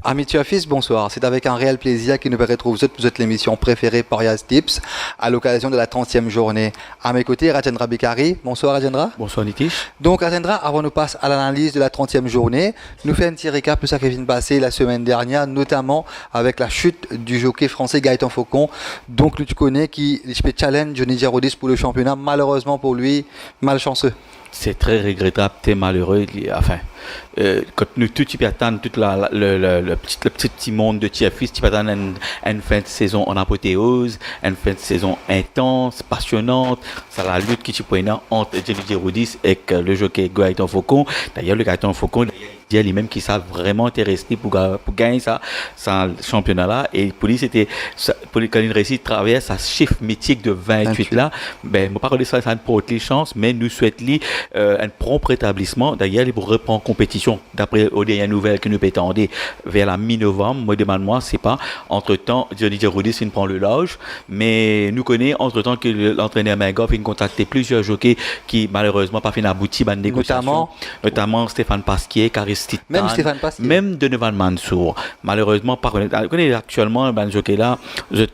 Amis Tuafis, bonsoir. C'est avec un réel plaisir que nous retrouvons vous êtes l'émission préférée par Yaz Tips à l'occasion de la 30e journée. À mes côtés, Rajendra Bikari. Bonsoir Rajendra. Bonsoir Nitish. Donc Rajendra, avant nous passer à l'analyse de la 30e journée, nous fait un petit récap de ce qui vient de passer la semaine dernière, notamment avec la chute du jockey français Gaëtan Faucon. Donc tu connais qui challenge Johnny Girodis pour le championnat. Malheureusement pour lui, malchanceux. C'est très regrettable, t'es malheureux. Enfin, quand nous tout tu peux attendre tout le petit monde de TFIS, tu peux attendre une fin de saison en apothéose, une fin de saison intense, passionnante. C'est la lutte qui tu peux entre Johnny Girodis et le jockey Gaëtan Faucon. D'ailleurs, le Gaëtan Faucon, il lui-même qui s'est vraiment intéressé pour gagner ça championnat-là. Et pour lui, c'était, pour lui, quand il réussit à travailler sa chiffre mythique de 28 là, ben, je ne pas ça ne porte les chances, mais nous souhaitons lui un prompt rétablissement. D'ailleurs, il reprend compétition, d'après les dernières nouvelles que nous attendons, vers la mi-novembre. Moi, demande-moi, c'est pas. Entre-temps, Johnny Girodis, il prend le large, mais nous connaissons, entre-temps, que l'entraîneur Mengoff, il a contacté plusieurs jockeys qui, malheureusement, pas fait aboutir à une négociation. Notamment Stéphane Pasquier, même Stéphane Pasquier. Même Donovan Mansour. Malheureusement, par actuellement, ben, jockey là, je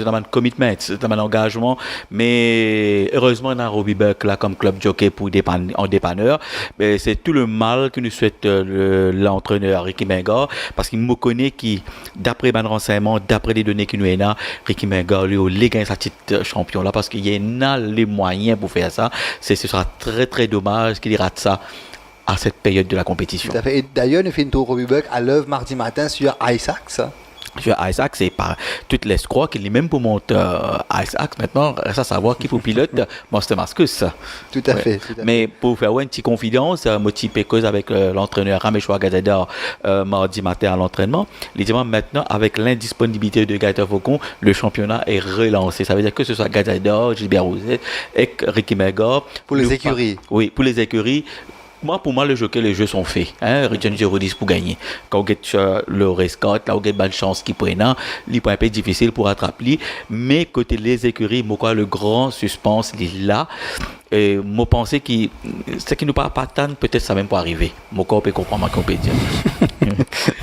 un commitment, c'est un engagement, mais heureusement, on a Robbie Buck là comme club jockey pour en dépanneur. Mais c'est tout le mal que nous souhaite l'entraîneur Ricky Menga, parce qu'il me connaît qui, d'après mes renseignements, d'après les données qu'il nous a, Ricky Menga, lui, il gagne sa titre champion là, parce qu'il y a les moyens pour faire ça. Ce sera très très dommage qu'il rate ça à cette période de la compétition. Tout à fait. Et d'ailleurs, nous faisons une tour Robbie Buck à l'œuvre mardi matin sur Isaacs. Sur Isaac, c'est par toutes les escrocs qu'il est même pour monter Isaac. Maintenant, reste à savoir qui pour pilote Monster Mascus. Tout à fait. Mais pour faire une petite confidence, motivé cause avec l'entraîneur Rameshwa Gazador mardi matin à l'entraînement, il dit maintenant, avec l'indisponibilité de Gaëtan Faucon, le championnat est relancé. Ça veut dire que ce soit Gazador, Gilbert Rouzet et Ricky Menga. Pour les écuries. Oui, pour les écuries. Pour moi, le jockey, les jeux sont faits. Johnny Girodis pour gagner. Quand on gagne le rescott, là, on gagne bonne chance qui peut être, il peut être un peu difficile pour attraper. Mais côté les écuries, le grand suspense, il est là. Et moi, pensais que ce qui nous parle pas tant, peut-être ça même pas arriver. Mon corps peut comprendre ma compétition.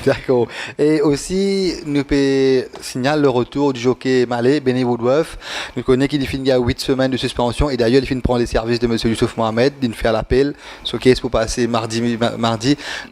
D'accord. Et aussi, nous peut signaler le retour du jockey malais, Benny Woodworth. Nous connaissons qu'il finit à 8 semaines de suspension. Et d'ailleurs, il finit prendre les services de M. Youssouf Mohamed. Il fait l'appel. Ce qui est pour passer mardi.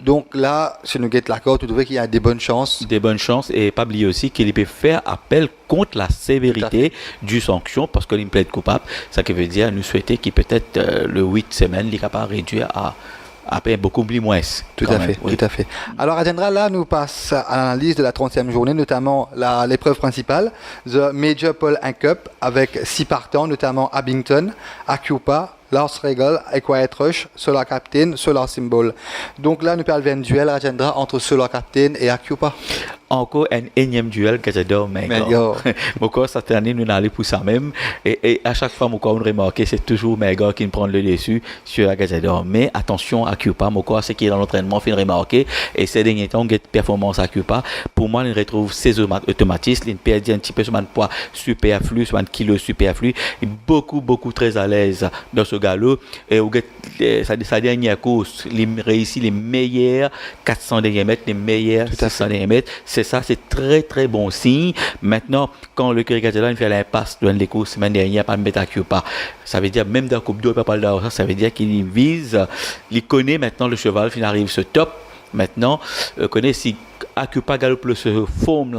Donc là, si nous guettons l'accord, tu trouves qu'il y a des bonnes chances. Des bonnes chances. Et pas oublier aussi qu'il peut faire appel contre la sévérité du sanction parce qu'il plaide coupable. Ça qui veut dire, nous souhaiter qu'il peut-être le 8 semaines, il est capable de réduire à peine beaucoup plus moins. Tout à fait. Alors, Adendra, là, nous passe à l'analyse de la 30e journée, notamment l'épreuve principale, The Major Paul I Cup, avec 6 partants, notamment Abington, Acupa, Lars Regal, Quiet Rush, Solar Captain, Solar Symbol. Donc là, nous parlons d'un duel, Adendra, entre Solar Captain et Acupa. Encore un énième duel que j'adore, mais cette année, nous allons pour ça même. Et à chaque fois, on remarque c'est toujours Mega qui prend le dessus sur la Gazador. Mais attention à Cupa, ce qui est dans l'entraînement, fait remarquer. Et ces derniers temps, on a performance à Cupa. Pour moi, on retrouve ses automatismes. Il perd un petit peu sur un poids superflu, sur un kilo superflu. Il est beaucoup très à l'aise dans ce galop. Et sa dernière course, il réussit les meilleurs 400 derniers mètres, les meilleurs 600 derniers mètres. C'est ça, c'est très bon signe. Maintenant, quand le Curry-Gazela fait l'impasse dans les courses semaine dernière, pas mettre à Cupa. Ça veut dire, même dans la Coupe d'Eau, ça veut dire qu'il vise, il connaît maintenant le cheval, il arrive ce top. Maintenant, connaît si Acupa Galop se forme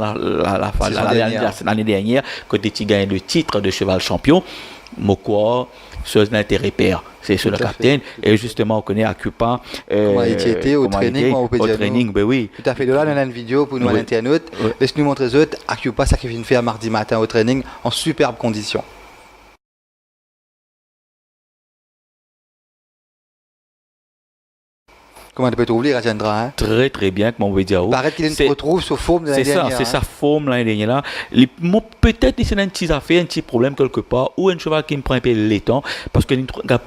l'année dernière, quand il gagne le titre de cheval champion. Mokwa, chose d'intérêt père, c'est sur le capitaine. Et justement, on connaît Acupa. Comment il était au training, ben oui. Tout à fait. De là, on a une vidéo pour nous à l'internaute. Laisse-nous montrer les autres. Acupa, ça qu'il vient de faire mardi matin au training en superbe condition. Comment tu peux trouver Rajendra, hein? Très bien, comment on veut dire. Paraît qu'il se retrouve sous forme de l'année dernière. C'est sa forme l'année dernière. Peut-être que c'est un petit affaire, un petit problème quelque part, ou un cheval qui me prend un peu les temps, parce qu'il a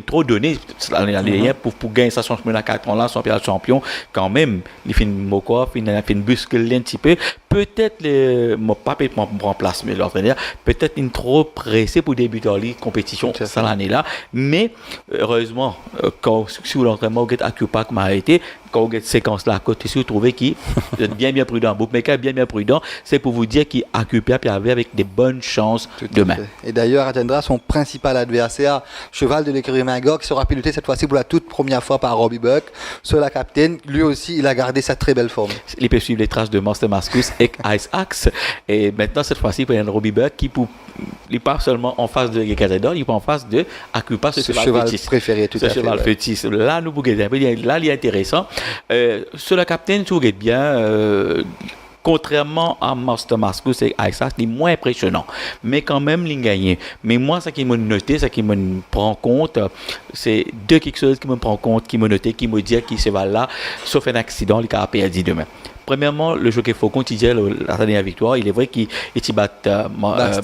trop donné l'année dernière pour gagner sa championnat à 4 ans là, son champion, quand même, il fait une moquoff, il fait une buscule un petit peu. Peut-être, mon papa prend place, mais l'entraîneur, peut-être une trop pressé pour débuter en ligue compétition ça l'année là, mais heureusement, quand sur l'entraînement, on Acupa qui m'a arrêté. Quand vous avez cette séquence-là à côté, si vous trouvez qu'il est bien prudent, Bookmaker bien prudent, c'est pour vous dire qu'il Acupa puis avec des bonnes chances demain. Et d'ailleurs, atteindra son principal adversaire, cheval de l'écurie Magog, qui sera piloté cette fois-ci pour la toute première fois par Robbie Buck. Sur la capitaine, lui aussi, il a gardé sa très belle forme. Il peut suivre les traces de Monster Mascus et Ice Axe. Et maintenant, cette fois-ci, il y a un Robbie Buck qui n'est pas seulement en face de Gazador, il est en face de Acupa, ce cheval préféré, tout à fait. Ce cheval fétiche. Là, nous pouvons là, il est intéressant. Sur la capitaine, tu regardes bien. Contrairement à Master Mascus et Isaac, il est moins impressionnant. Mais quand même, il gagne. Mais moi, ce qui m'a noté, ce qui me prend compte, c'est quelque chose qui me prend compte, qui m'a noté, qui me dit qu'il se va là, sauf un accident, il a perdu demain. Premièrement, le jockey Faucon, qui dit la dernière victoire, il est vrai qu'il bat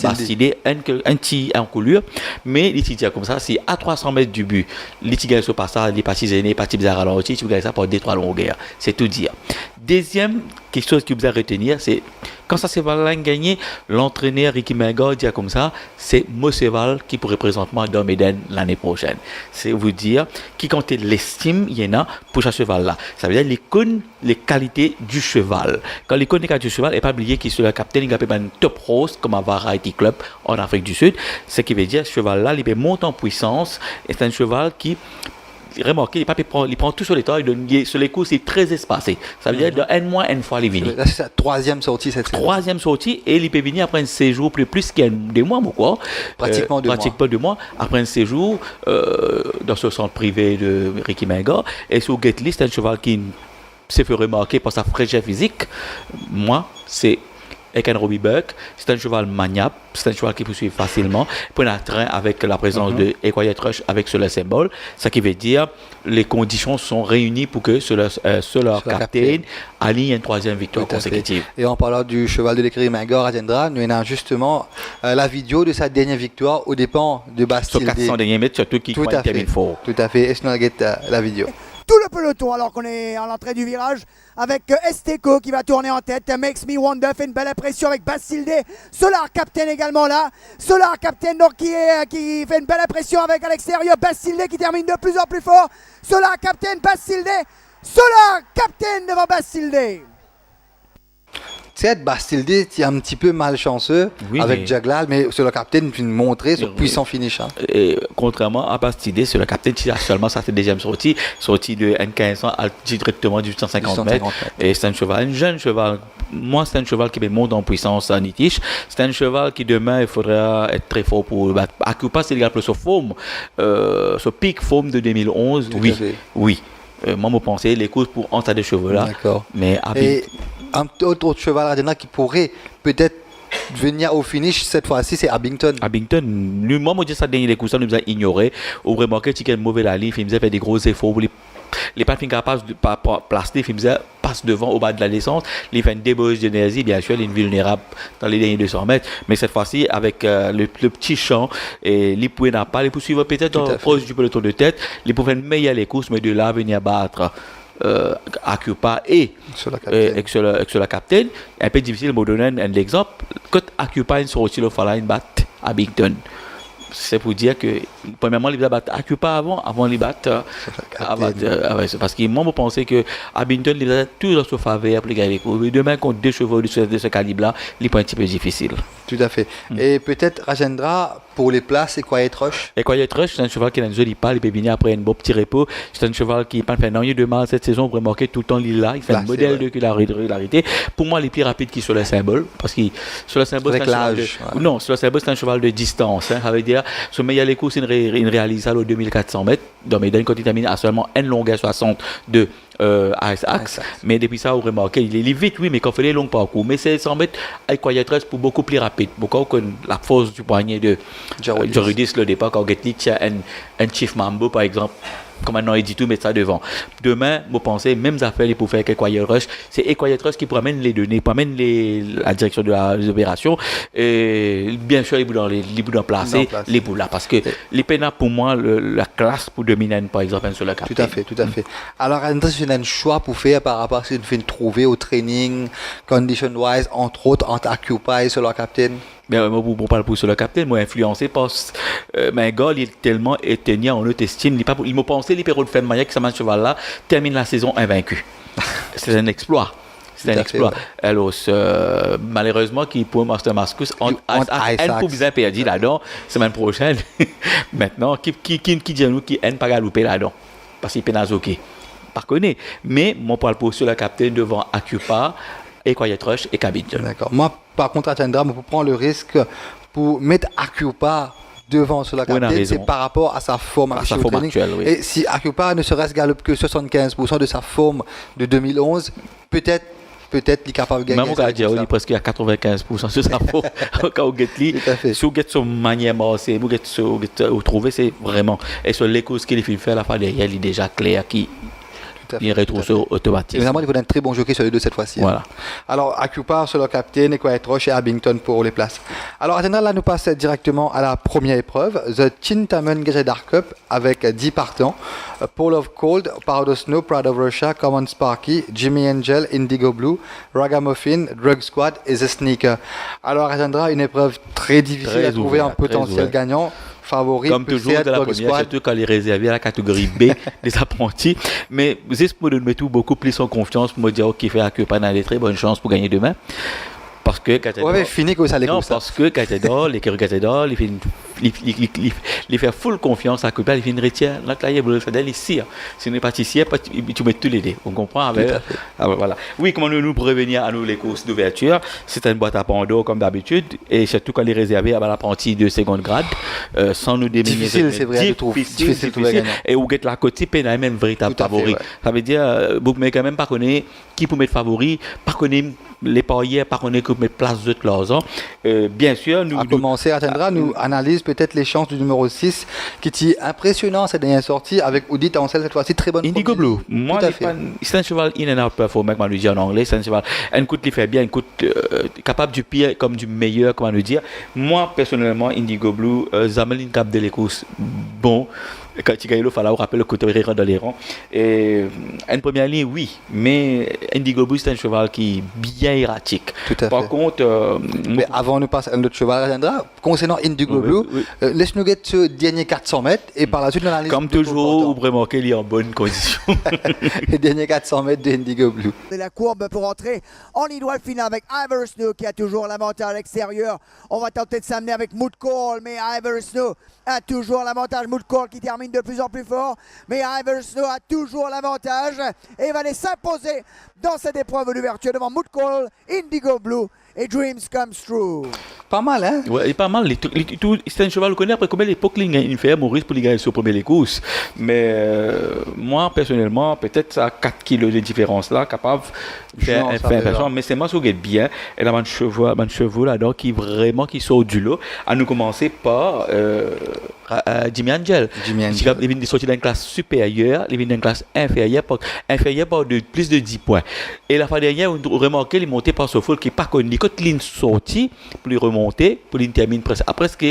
Bastille un petit encoulure, mais il dit comme ça, c'est à 300 mètres du but. Il gagne ce passage, il est parti zéné, parti bizarre à l'anti, tu gagnes ça pour 2-3 longueurs. C'est tout dire. Deuxième, quelque chose que vous allez retenir, c'est quand ça Cheval gagné, l'entraîneur Ricky Menga dit comme ça, c'est mon cheval qui pourrait présentement dans Méden l'année prochaine. C'est vous dire qui compte l'estime il y en a pour ce cheval-là. Ça veut dire les connaît les qualités du cheval. Quand les connaît les qualités du cheval, et pas oublier qu'il est le capitaine, il a un top rose comme à Variety Club en Afrique du Sud. Ce qui veut dire ce cheval-là, il monte en puissance. Et c'est un cheval qui remarquez, il prend tout sur les temps, sur les coups, c'est très espacé. Ça veut dire de N- fois les vignes. Là, c'est sa troisième sortie cette saison. Troisième sortie, et il peut venir après un séjour plus qu'il y a des mois, quoi. Pratiquement 2 mois. Après un séjour dans ce centre privé de Ricky Menga. Et sur Gately, c'est un cheval qui s'est fait remarquer par sa fraîcheur physique. Moi, c'est avec un Robbie Buck, c'est un cheval maniable, c'est un cheval qui peut suivre facilement, prendre un train avec la présence de Quiet Rush avec ce symbole, ce qui veut dire les conditions sont réunies pour que ce capitaine aligne une troisième victoire consécutive. Et en parlant du cheval de l'écurie Magor Atendra, nous avons justement la vidéo de sa dernière victoire aux dépens de Bastille. Sur 400 derniers mètres, surtout qui termine fort. Tout à fait, est-ce qu'on a la vidéo? Tout le peloton alors qu'on est à l'entrée du virage avec Esteco qui va tourner en tête. Makes Me Wonder fait une belle impression avec Basile. Solar Captain également là. Solar Captain donc qui fait une belle impression avec à l'extérieur. Basile qui termine de plus en plus fort. Solar Captain, Basile. Solar Captain devant Basile. C'est Bastille est un petit peu malchanceux avec Jaglal, mais c'est le capitaine qui montrer ce puissant finish. Hein. Et contrairement à Bastille, c'est le capitaine qui a seulement sa deuxième sortie de N1500 directement du 150 mètres. Et c'est un jeune cheval. Moi, c'est un cheval qui monte en puissance à Nitish. C'est un cheval qui demain, il faudra être très fort pour battre. Acupa, c'est le ce forme, ce pic forme de 2011. Oui. Moi, je pensais les courses pour entrer des chevaux là. D'accord. Mais un autre cheval Adena qui pourrait peut-être venir au finish cette fois-ci, c'est Abington. Moi, je dis ça dernier les courses, nous avons ignoré. Au vraiment que tu as une mauvaise allée, il faisait des gros efforts. Les pas capables de placer, il faisait passe devant au bas de la descente. Il fait une débauche d'énergie, bien sûr, il est vulnérable dans les derniers 200 mètres. Mais cette fois-ci, avec le petit champ, il pouvait n'a pas, il peut suivre peut-être proche du peloton de tête, il pouvait meilleur les courses, mais de là venir battre. Acupa et sur la capitaine, un peu difficile de me donner un exemple. Quand Acupa est sorti le Falain bat Abington, c'est pour dire que premièrement il va battre Acupa avant les battre parce que moi je pensais que Abington il a tout dans son faveur pour gagner les courses. Demain contre deux chevaux de ce calibre là, il est un petit peu difficile. Tout à fait. Et peut-être Rajendra pour les places, c'est Quiet Rush. Et Quiet Rush, c'est un cheval qui a une jolie palle, il peut venir après un beau petit repos. C'est un cheval qui n'a pas fait de mal cette saison, pour remarquer tout le temps il là, il fait un modèle de régularité. Pour moi, il est plus rapide qu'il sur le symbole, parce que sur le symbole, c'est un cheval non, sur le symbole, c'est un cheval de distance. Ça veut dire, ce meilleur les courses, il réalise ça aux 2400 mètres. Dans Médan, quand il termine à seulement une longueur 60 de Axe. Mais depuis ça, vous remarquez, il est vite, oui, mais quand il fait les longs parcours. Mais c'est 100 mètres avec Quiet Rush pour beaucoup plus rapide. Beaucoup que la force du poignet de Jorudis, le départ, quand Gately tient un Chief Mambo, par exemple, comme maintenant il dit tout, mettre ça devant. Demain, vous pensez, même affaires pour faire avec Quiet Rush, c'est Quiet Rush qui promène les données, promène la direction de les opérations. Et bien sûr, il peut placer les bouts là. Parce que les peines pour moi, la classe pour dominer, par exemple, sur la capitale. Tout à fait. Alors, c'est un choix pour faire par rapport à ce que vous faites trouver au training, condition-wise, entre autres, entre Acupa et sur la capitaine. Mais moi, pour parler pour sur le capitaine, moi, influencé par mais gars, il est tellement éteigné en haute estime. Il m'a pensé, les périodes de fin de manière que ce cheval-là termine la saison invaincu. C'est un exploit. C'est un exploit. Ouais. Alors, malheureusement, qui pour Master Marcus, on a pour bien perdu là-dedans, semaine prochaine. Maintenant, qui dit à nous qui n'a pas galopé là-dedans? Parce qu'il est pénazoqué. Par connaît. Mais mon parle pour sur le capitaine devant Acupa, et Quiet Rush et Cabinton. D'accord. Moi, par contre, à Chandra, on prend le risque pour mettre Acupa devant sur la capitaine, c'est par rapport à sa forme actuelle. Oui. Et si Acupa ne serait-ce galope que 75% de sa forme de 2011, peut-être il est capable de gagner. Même au Gadja, il est presque à 95% sur sa forme. Quand vous êtes si vous êtes son manière, si vous trouvez, c'est vraiment. Et sur l'écoute qu'il fait à la fin derrière, il est déjà clair qui. Il retrouve automatique. Évidemment, il faut un très bon jockey sur les deux cette fois-ci. Voilà. Hein. Alors, Acupa sur le capitaine et Quiet Rush et Abington pour les places. Alors, à là, nous passons directement à la première épreuve, The Chintamon Gajedar Cup, avec 10 partants. Paul of Cold, Proud of Snow, Proud of Russia, Common Sparky, Jimmy Angel, Indigo Blue, Ragamuffin, Drug Squad et The Sneaker. Alors, à une épreuve très difficile à trouver un potentiel gagnant. Favori, comme toujours de la première, surtout quand il est réservé à la catégorie B des apprentis. Mais c'est pour me mettre beaucoup plus en confiance pour me dire qu'il fait Acupa dans des très bonnes chances pour gagner demain. Parce que Catedor, parce que Catedor, les Catedor, il fait full confiance à Acupa, il fait une retire. Là, il est ici. Si on n'est pas ici, tu mets tous les dés. On comprend avec. Voilà. Oui, comment nous prévenir à nous les courses d'ouverture. C'est une boîte à Pandore comme d'habitude, et surtout quand il est réservé à l'apprenti de seconde grade, sans nous déminer. Difficile, c'est vrai. Difficile. Et où get la côté pénal même véritable favori. Ouais. Ça veut dire, bookmaker même pas connaît qui peut mettre favori, pas connaît les parieurs, pas connaît que mettre place de l'autre. Bien sûr, nous. À commencer, Attendra, nous analyse peut-être les chances du numéro 6 qui est impressionnant cette dernière sortie avec Oudit Ansel cette fois-ci très bonne. Indigo Blue. Moi, c'est un cheval in and out performance, comment nous dire en anglais. C'est un cheval, un coup qui fait bien, un coup capable du pire comme du meilleur, comment nous dire. Moi, personnellement, Indigo Blue, Zamelin Cap de l'écosse, bon. Quand tu gagnes le Fala, on rappelle le côté dans les rangs. Et une première ligne, oui, mais Indigo Blue, c'est un cheval qui est bien erratique. Tout à fait. Par contre, mais avant de passer à un autre cheval, concernant Indigo Blue, laisse-nous get ce dernier 400 mètres et par la suite, on analyse. Comme toujours, vraiment qu'il est en bonne condition. Les derniers 400 mètres de Indigo Blue. C'est la courbe pour entrer en ligne droite finale avec Ivor Snow qui a toujours l'avantage extérieur. On va tenter de s'amener avec Mood Call, mais Ivor Snow a toujours l'avantage. Mood Call qui termine de plus en plus fort, mais Ivor Snow a toujours l'avantage et va aller s'imposer dans cette épreuve d'ouverture devant Mood Call, Indigo Blue et Dreams Comes True. Pas mal, hein? Ouais, pas mal. C'est un cheval qu'on connaît après combien d'époques il fait Maurice pour lui gagner sur le premier courses. Mais moi, personnellement, peut-être ça a 4 kilos de différence là, capable de faire un mais c'est moi qui gagne bien. Et là, un chevaux là-dedans qui vraiment qui sort du lot. À nous commencer par Jimmy Angel. Il vient de sortir d'une classe supérieure, il vient d'une classe inférieure par de plus de 10 points. Et la fois dernière, on remarquait, il montait par ce foule qui n'est pas connu. Quand il est sorti, pour lui remonter, pour lui terminer presque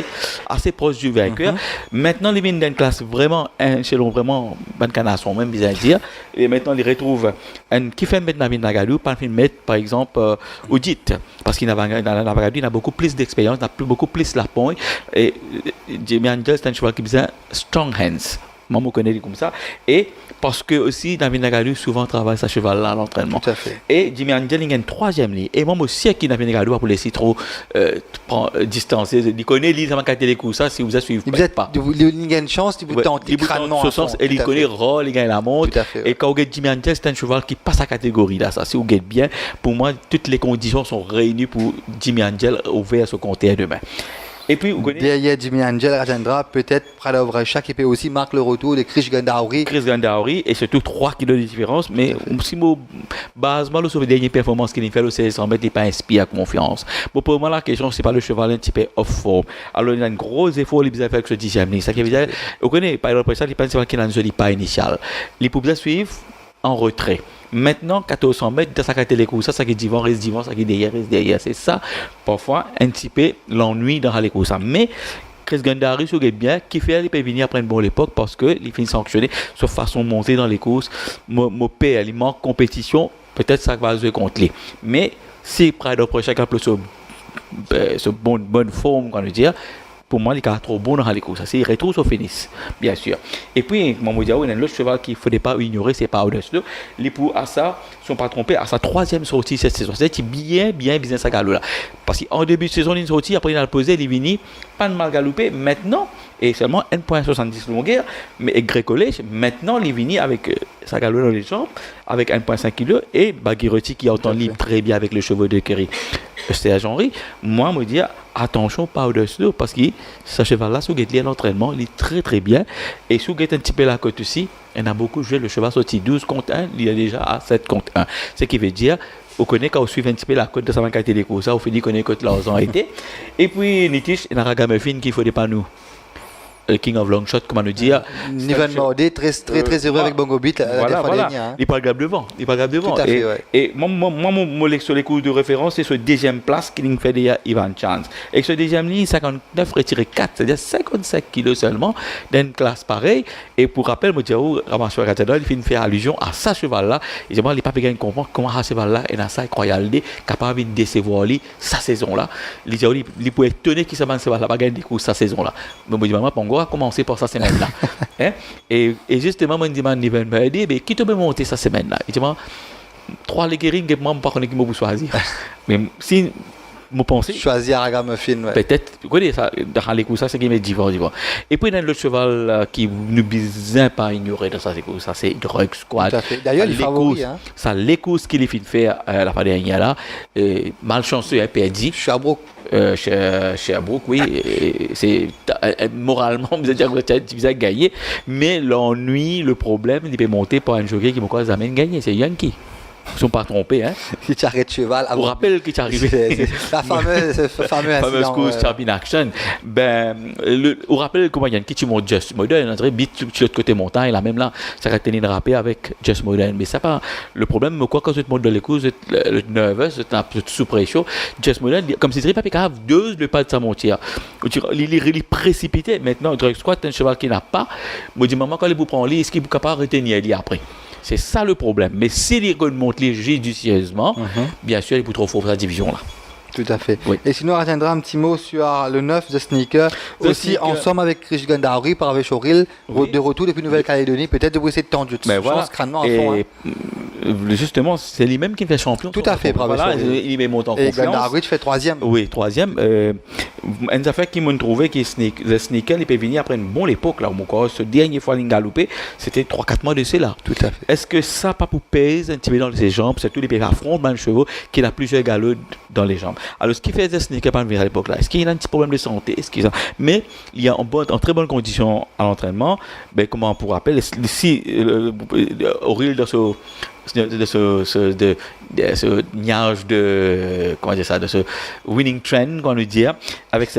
assez proche du vainqueur. Maintenant, il vient d'une classe vraiment, selon vraiment, bonne canasson, même bien dire. Et maintenant, il retrouve un qui fait mettre Navin Nagadou, pas mettre, par exemple, Audit. Parce qu'il a beaucoup plus d'expérience, il a beaucoup plus la pointe. Et Jimmy Angel, c'est un cheval qui besoin strong hands. Moi, je connais comme ça. Et parce que aussi, David Nagadou souvent travaille ce cheval-là à l'entraînement. Tout à fait. Et Jimmy Angel, il y a une troisième ligne. Et moi aussi, qui David Nagadou pour laisser trop distancer. Il connaît l'île, ça m'a les coups. Ça, si vous êtes suivi pas. Il y a une chance, il vous tente crânement. Et il connaît rôle, il gagne la montre. Et quand vous gagnez Jimmy Angel, c'est un cheval qui passe à catégorie là. Ça, si vous gagnez bien, pour moi, toutes les conditions sont réunies pour Jimmy Angel ouvrir ce compteur demain. Et puis, vous connaissez. Derrière Jimmy Angel, Rajendra, peut-être Prada Ovracha qui peut aussi marquer le retour de Chris Gandaouri. Chris Gandaouri, et surtout 3 kilos de différence. Mais si mon basement, sur les dernières performances qu'il a fait au 1600 mètres, il n'est pas inspiré à confiance. Bon, pour moi, la question, c'est pas le cheval un petit peu off form. Alors, il a un gros effort, il a fait avec ce 10e ligne. Ça qui veut dire, vous connaissez, par exemple, ça, il pense qu'il a un joli pas initial. Il peut suivre en retrait. Maintenant, 1400 mètres, dans sa catégorie, ça qui est devant, reste devant, ça qui est derrière. C'est ça, parfois, un petit peu l'ennui dans les courses. Mais, Chris Gandari, ce qui est bien, qui fait, il peut venir après une bonne époque parce qu'il finit sanctionné sur façon de monter dans les courses. Mon père, il manque compétition, peut-être ça va se contre lui. Mais, si Pride of Pressure, bonne forme, qu'on veut dire. Pour moi, il est trop bon dans les courses. C'est rétro au finish, bien sûr. Et puis, mon il y a un autre cheval qu'il ne faudrait pas ignorer, c'est Powder Snow. Les pour à ça, ne sont pas trompés, à sa 3e sortie cette saison. C'est bien business à galop là. Parce qu'en début de saison, il est sorti, après il a posé, il est venu, pas de mal galopé. Maintenant, et seulement 1,70 longueur, mais Grey College, maintenant, il est venu avec sa galop dans les jambes, avec 1,5 kg, et Baguiroti qui entend libre très bien avec le cheveu de Kerry. C'est à Jean-Ri. Moi, me dire, attention, Powder Snow, parce que ce cheval-là, sous l'entraînement, il est très très bien. Et sous un petit peu la côte aussi, il a beaucoup joué. Le cheval sorti 12 contre 1, il est déjà à 7 contre 1. Ce qui veut dire, on connaît quand on suit un petit peu la côte de sa qualité des courses, on finit qu'on connaît que l'argent a été. Et puis, Nitish, il y a un ragamuffin qu'il ne faut pas nous. King of Long Shot, comment nous dire. Nivan Maudé, très heureux avec Bongo Beat. Voilà. Il parle grave devant. Tout à fait, ouais. Et moi, sur les courses de référence, c'est ce deuxième place qu'il fait déjà Ivan Chance. Et ce deuxième ligne, 59 retiré 4, c'est-à-dire 55 kilos seulement, d'une classe pareille. Et pour rappel, Modiaou, Ramasseur Catedral, il fait allusion à ce cheval-là. Et il n'est pas bien comprendre comment ce cheval-là est dans sa incroyable, capable de décevoir lui, sa saison-là. Il peut être étonné qu'il se bat ce cheval-là, pas gagner des courses sa saison-là. Mais moi, je dis, on va commencer par cette semaine-là. Et justement, je me dis, qui te peut monter cette semaine-là? Il dit, 3 léguerines, je ne sais pas qui me choisir. Mais si je pense. Choisir un ragamuffin, ouais. Peut-être, vous connaissez ça, dans les coups, ça, c'est qui met divers. Et puis, il y a l'autre cheval qui ne besoin pas ignorer dans ça, c'est Drug Squad. Tout à fait. D'ailleurs, il est favori. Ça, les courses qu'il fait faire la fois dernière, là, malchanceux, il a perdu. Sherbrooke. Sherbrooke, oui, c'est moralement, vous avez gagné, mais l'ennui, le problème, il peut monter par un jockey qui me amène gagner, c'est Yankee. Ils ne sont pas trompés, hein. Qui t'arrête cheval. On rappelle qu'il est arrivé. La fameuse course Champion Action. On rappelle comment Yankee tu montes Just Modern, on dirait bit sur l'autre côté montagne, là même là, ça va tenir de rapper avec Just Modern. Mais ça pas le problème, mais quoi, quand tu te montes dans les courses, tu es nerveux, tu es sous pression. Just Modern, comme si tu pas capable de le pas de sa montière. Il est précipité. Maintenant, Drug Squad, c'est un cheval qui n'a pas. Je dis, maman, quand il vous prend est-ce qu'il est capable de retenir lui après? C'est ça le problème. Mais s'il remonte judicieusement, bien sûr, il peut trop fort sa division-là. Tout à fait. Oui. Et sinon, on retiendra un petit mot sur le 9, The Sneaker. Ensemble avec Chris Gandauri, par Choril, de retour depuis Nouvelle-Calédonie. Peut-être de vous essayer de tendre. Mais voilà. Crânement à fond. Justement, c'est lui-même qui me fait champion. Tout à fait, bravo. Voilà, il me monte en confiance. Et Gandauri, tu fais 3e. Oui, 3e. Une affaire qui m'a trouvé que The Sneaker, il peut venir après une bonne époque. Là, ce dernier fois qu'il a galopé, c'était 3-4 mois de cela. Tout à fait. Est-ce que ça pas pour pèse un petit peu dans ses jambes? C'est tous les pays affrontent le chevaux qui a plusieurs galops dans les jambes. Alors, ce qui fait The Sneaker à l'époque là, est-ce qu'il y a un petit problème de santé? Mais il y a en très bonne condition à l'entraînement. Ben, comment on pourrait appeler si Auril dans ce niage de comment dire ça, de ce winning trend qu'on veut dire, avec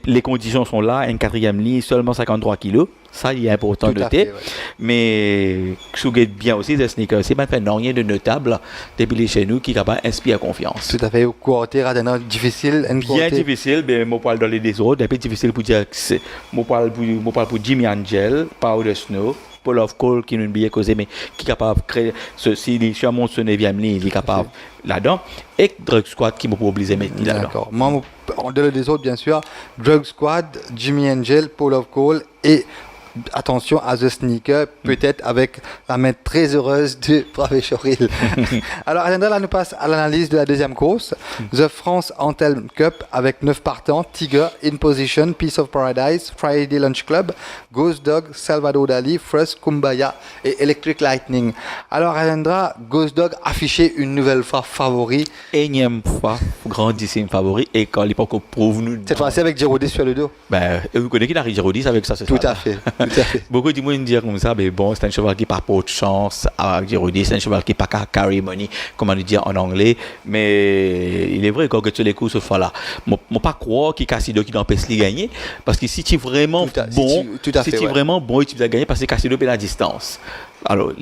les conditions sont là, une 4e ligne, seulement 53 kilos. Ça, il est important de noter. Ouais. Mais ce qui est bien aussi, The Sneaker, c'est pas fait rien de notable depuis chez nous qui est capable d'inspirer confiance. Tout à fait. Courter, difficile. Bien difficile, mais moi parle dans les désordres, un peu difficile pour dire que c'est. Moi parle pour Jimmy Angel, Powder Snow, Paul of Cole qui nous billet causé, mais qui est capable de créer s'il est sur mon 9e ligne, il est capable là-dedans. Et Drug Squad qui m'a pas obligé de mettre là-dedans. D'accord. Moi, en dehors des autres, bien sûr, Drug Squad, Jimmy Angel, Paul of Cole et attention à The Sneaker, peut-être avec la main très heureuse de Brave Choril. Alors, là, nous passe à l'analyse de la deuxième course. The France Anthem Cup avec 9 partants. Tiger, In Position, Piece of Paradise, Friday Lunch Club, Ghost Dog, Salvador Dali, Frost, Kumbaya et Electric Lightning. Alors, Alendra, Ghost Dog affiché une nouvelle fois favori. Énième fois, grandissime favori. Et quand l'époque prouve nous. Cette fois-ci avec Girodis sur le dos. Ben, vous connaissez qui arrive Girodis avec ça, c'est tout à fait. Beaucoup de monde disent comme ça, mais bon, c'est un cheval qui n'a pas de chance avec Girodis, c'est un cheval qui n'a pas carry money, comme on dit en anglais. Mais il est vrai que tu les coups ce fois-là. Je ne pas croire qu'il Cassido qui n'empêche de gagner, parce que si tu es vraiment bon, vraiment bon, tu vas gagner parce que Cassido perd la distance. Alors,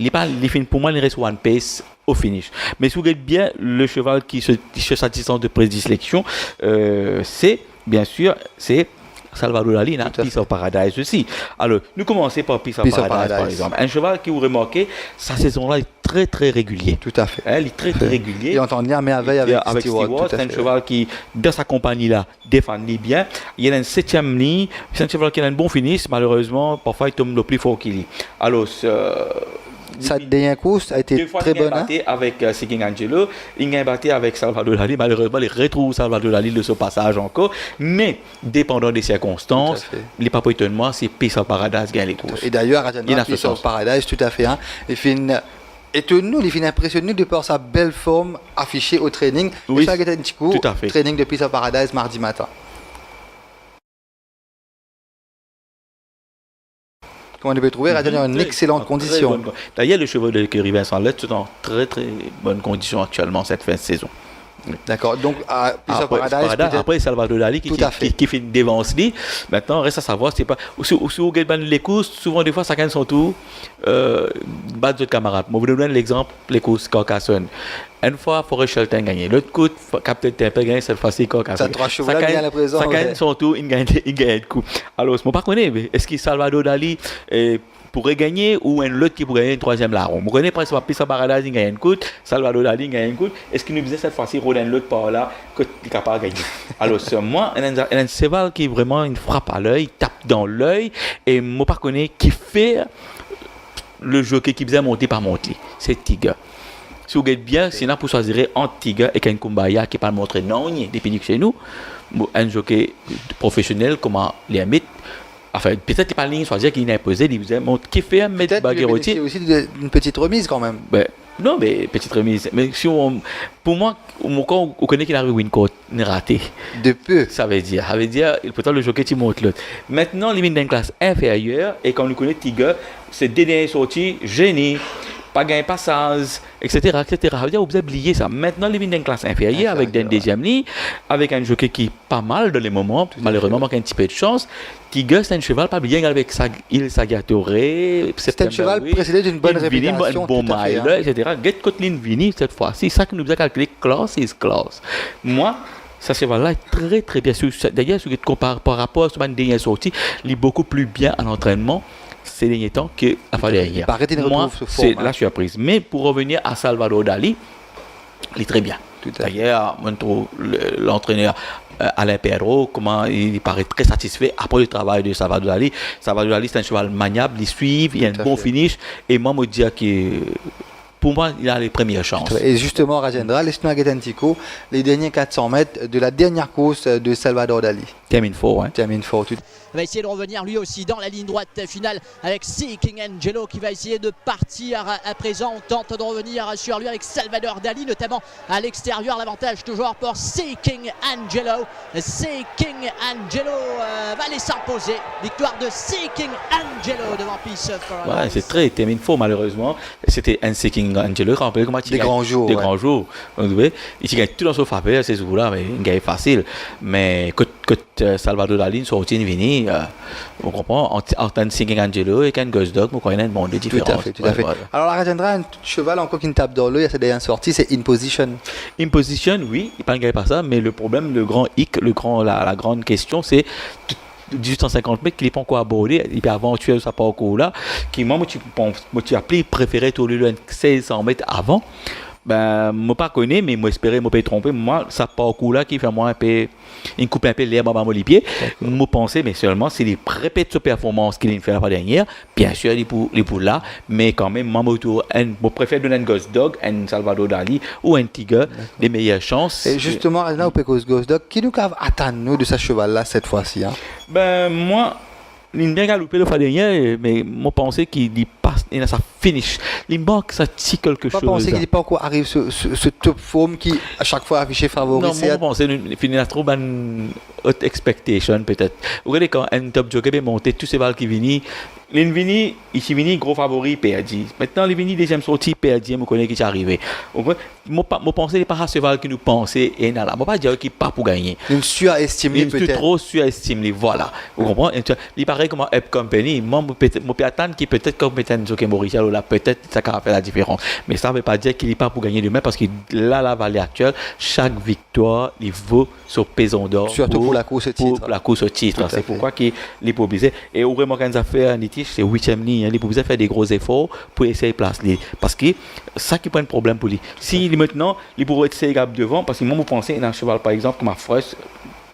pour moi, il reste one pace au finish. Mais si vous regardez bien, le cheval qui cherche sa distance de prédilection, c'est, bien sûr, c'est Salvador Dali, Piece of Paradise aussi. Alors, nous commençons par Piece of Paradise, par exemple. Un cheval qui vous remarquez, sa saison-là est très très régulier. Tout à fait. Il est très très régulier. Et on entend bien merveille avec Stewart. C'est un cheval qui, dans sa compagnie là, défend bien. Il y a une 7e ligne. C'est un cheval qui a un bon finish. Malheureusement, parfois il tombe le plus fort qu'il est. Alors, sa dernière course a été très bonne. Il a avec Seeking Angelo, il a battu avec Salvador Dali. Malheureusement, il retrouve Salvador Dali de ce passage encore. Mais, dépendant des circonstances, il n'est pas pour étonnement si Peace of Paradise gagne les courses. Et d'ailleurs, Peace of Paradise, tout à fait. Hein, il fait il finit impressionné de par sa belle forme affichée au training. Oui, et ça a été un petit coup, training de Peace of Paradise mardi matin. Comment on peut trouver, Radjan est en excellente condition. D'ailleurs, le cheval de l'écurie Vincent Lett sont en très très bonne condition actuellement cette fin de saison. D'accord, donc après Salvador Dali qui fait une dévance. Maintenant, reste à savoir, c'est pas. Si vous regardez les courses, souvent des fois, chacun son tour, battre d'autres camarades. Moi, je vous donne l'exemple, les courses Carcassonne. Une fois, Forest Shelton gagné. L'autre coup, Captain Temple gagné cette fois-ci Carcassonne. Ça 3 chevaux là, à la présent. Chacun son tour, il gagne le coup. Alors, je ne pas connaître, est-ce que Salvador Dali pourrait gagner ou un autre qui pourrait gagner une 3e larron. On connaît par exemple Peace of Paradise, il gagne une coup, Salvador Dali gagne une coup. Est-ce qu'il nous disait cette fois-ci, Rodin l'autre par là, qu'il est capable de gagner? Alors, moi, il y a un cheval qui vraiment une frappe à l'œil, tape dans l'œil, et moi, pas connais qui fait le jockey qui faisait monter par monter. C'est Tiger. Si vous regardez bien, c'est là pour choisir entre Tiger et Ken Kumbaya qui ne pas montrer non, depuis chez nous, un jockey professionnel comme les mythes. Enfin, peut-être qu'il parle choisir qu'il n'a imposé, il vous montre qui fait un mètre baguerotier. Aussi une petite remise quand même. Non, mais petite remise. Mais si pour moi, on connaît qu'il arrive une côte ratée. De peu. Ça veut dire peut-être le jockey qui monte l'autre. Maintenant, il est dans une classe inférieure et quand on connaît Tiger, c'est des dernières sorties, génie. Pas gagner passage, etc. Vous avez oublié ça. Maintenant, il vient d'une classe inférieure avec une deuxième ligne, avec un jockey qui est pas mal dans les moments, malheureusement, manque un petit peu de chance. Tiger, c'est un cheval pas bien avec Il Sagatoré. C'est un cheval précédé d'une bonne réputation. Un bon mile, etc. Get Kotlin Vini, cette fois-ci, ça que nous avons calculé, class is class. Moi, ce cheval-là est très très bien. D'ailleurs, si vous comparez par rapport à ce dernier sortie, il est beaucoup plus bien en entraînement ces derniers temps que la fois dernière. Moi, c'est la surprise. Mais pour revenir à Salvador Dali, il est très bien. D'ailleurs, l'entraîneur Alain Perrault, comment il paraît très satisfait après le travail de Salvador Dali. Salvador Dali, c'est un cheval maniable, il suit, il a un bon finish. Et moi, je me dis que pour moi, il a les premières chances. Et justement, Rajendra, laisse-nous regarder un petit coup les derniers 400 mètres de la dernière course de Salvador Dali. Termine fort. Termine fort. Il va essayer de revenir lui aussi dans la ligne droite finale avec Seeking Angelo qui va essayer de partir à présent. On tente de revenir sur lui avec Salvador Dali, notamment à l'extérieur. L'avantage toujours pour Seeking Angelo. Seeking Angelo va aller s'imposer. Victoire de Seeking Angelo devant Peace of Paradise. Ouais, c'est très termine fort malheureusement. C'était un Seeking Angelo. Des grands jours. Des grands jours. Il gagne tout dans son faveur ces jours-là, mais il gagne facile. Mais que Salvador Dali sont aussi venus. On comprend entre Seeking Angelo et Ken Ghost Dog, on connaît un monde de différence. Tout à fait. Voilà. Alors la Rajendra, un cheval encore qui ne tape dans l'œil à sa dernière sortie, c'est In Position. In Position, oui, il ne gagne pas ça, mais le problème, le grand hic, la grande question, c'est 1850 mètres qu'il n'est pas encore abordé, il peut aventurer sa parcours là, qui moi, tu as préféré tourner le 1600 mètres avant. Ben, moi pas connais, mais moi espérais, moi pas tromper. Moi, ça parcours là qui fait moi un peu, une coupe un peu l'herbe à mon pied. Moi pensais, mais seulement c'est les répètes de performance qu'il fait la fois dernière. Bien sûr, il pour là, mais quand même, moi, je préfère donner un Ghost Dog, un Salvador Dali ou un Tiger, les meilleures chances. Et justement, là, au Pecos Ghost Dog, qui nous attend nous de ce cheval là cette fois-ci? Ben, moi, il a bien galopé le fois dernier, mais moi pensais qu'il passe, il a sa finish. Il manque ça petit quelque chose. Pas penser qu'il n'est pas encore arrivé ce top form qui à chaque fois affiché favori. Non, moi pensais qu'il finit trop une haute expectation peut-être. Vous regardez quand un top jockey est monté, tous ces balles qui viennent. L'Invini, ici Vini, gros favori, perdu. Maintenant, l'Invini, deuxième sortie, perdu, je connais qui est arrivé. Moi, pensais n'est pas à ce cheval qui nous pensait, et là, moi, pas dire qu'il n'est pas pour gagner. Une surestimé peut-être. Une trop surestimé, voilà. Vous comprenez? Il paraît comme un Up Company. Moi, je peux attendre qu'il peut-être comme un Enzo Mauricial, là, peut-être ça va faire la différence. Mais ça ne veut pas dire qu'il n'est pas pour gagner demain, parce que là, la vallée actuelle, chaque victoire, il vaut sur pesant d'or. Surtout pour la course au titre. Pour la course au titre. C'est pourquoi qu'il est obligé. Et au vraiment, quand il a fait un litige, c'est 8e ligne. Il est obligé de faire des gros efforts pour essayer de placer. Parce que ça qui pose un problème pour lui. Si maintenant, il pourrait essayer de devant, parce que moi, je pense qu'il y a un cheval, par exemple, comme a Fresh,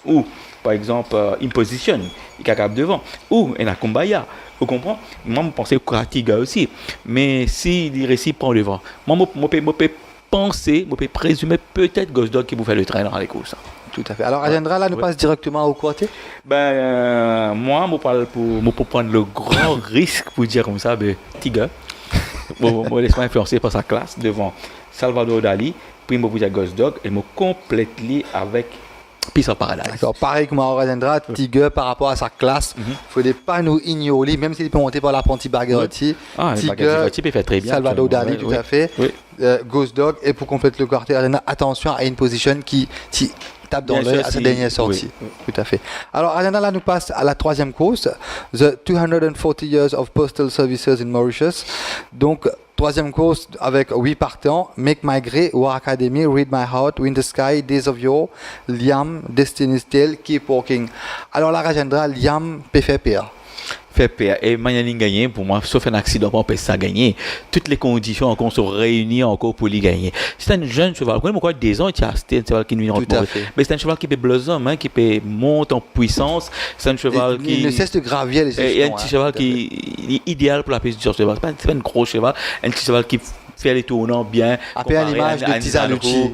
ou par exemple, Imposition, il est capable devant, ou il y a Kumbaya. Vous comprenez? Moi, je pense que Kratiga aussi. Mais si il réussit prend devant, moi, je peux penser, je peux présumer peut-être Ghost Dog qui vous fait le traîner dans les courses. Tout à fait. Alors, Rajendra, là, nous passe directement au quartier. Moi, je parle pour prendre le grand risque, pour dire comme ça, Tiga. Moi, laisse-moi influencer par sa classe devant Salvador Dali, puis je vous dire Ghost Dog, et je complète avec Peace of Paradise. D'accord. Pareil que Rajendra, Tiga, par rapport à sa classe, il ne faudrait pas nous ignorer, même s'il peut monter par l'apprenti Bargarotti. Tiga, il fait très bien. Salvador Dali, tout à fait. Ghost Dog, et pour compléter le quartier, attention à une position qui tape dans l'œil à sa dernière sortie. Oui. Tout à fait. Alors, Alena, là, nous passe à la troisième course, The 240 Years of Postal Services in Mauritius. Donc, troisième course avec 8 partants, Make My Grey, War Academy, Read My Heart, Winter Sky, Days of Yore, Liam, Destiny's Tale, Keep Walking. Alors là, Rajendra, Liam peut faire pire. Fait peur. Et Manialine gagner, pour moi, sauf un accident, on peut ça gagner. Toutes les conditions encore sont réunies encore pour lui gagner. C'est un jeune cheval. Vous connaissez pourquoi des ans, il y a un cheval qui nous mais c'est un cheval qui peut blossom, qui peut monter en puissance. C'est un cheval qui. Il ne cesse de gravir les échelons. Et un petit cheval qui est idéal pour la piste du cheval. C'est pas un gros cheval. Un petit cheval qui fait les tournants bien. Après, à l'image de Tisaluchi.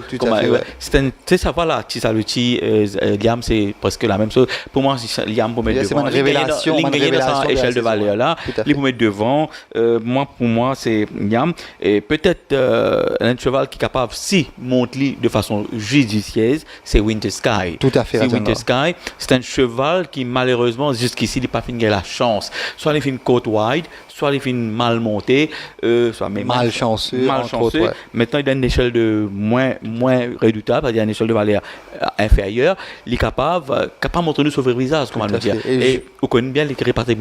C'est ça, voilà, Tisaluchi, Liam, c'est presque la même chose. Pour moi, Liam, pour mettre devant. C'est une révélation. À échelle de valeur là, il vous mettre devant. Pour moi, c'est Liam. Et peut-être un cheval qui est capable, si monte de façon judicieuse, c'est Winter Sky. Tout à fait. C'est Winter Sky. C'est un cheval qui, malheureusement, jusqu'ici, il n'a pas fini la chance. Soit il fait une côte wide, soit il fait une mal montée, soit malchanceux. Ouais. Maintenant, il a une échelle de moins redoutable, c'est-à-dire une échelle de valeur inférieure. Il est capable de montrer nous sauver le visage, comment nous dire. Et vous connaissez bien les réparties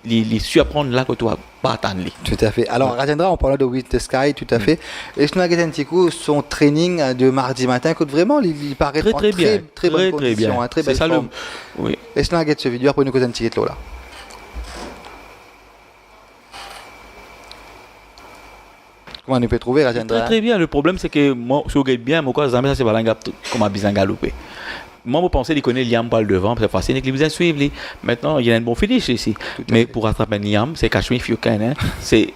il surprend là que tu vas pas attendre. Tout à fait. Alors, Rajendra, on parlait de Winter Sky, tout à fait. Et je nous un petit coup, son training de mardi matin, vraiment, il paraît très bien. Très bonne condition, très belle forme. Oui. Et je nous ce vidéo pour nous causer un petit là. Comment on peut trouver Rajendra? Très bien. Le problème, c'est que moi, si vous regardez bien, moi, ça c'est pas comme un bizarre galopé. Moi, je pensais qu'il connaît Liam par le devant, c'est facile, il vous a suivre. Maintenant, il y a un bon finish ici. Mais pour rattraper Liam, c'est Kashmir Fiukan. C'est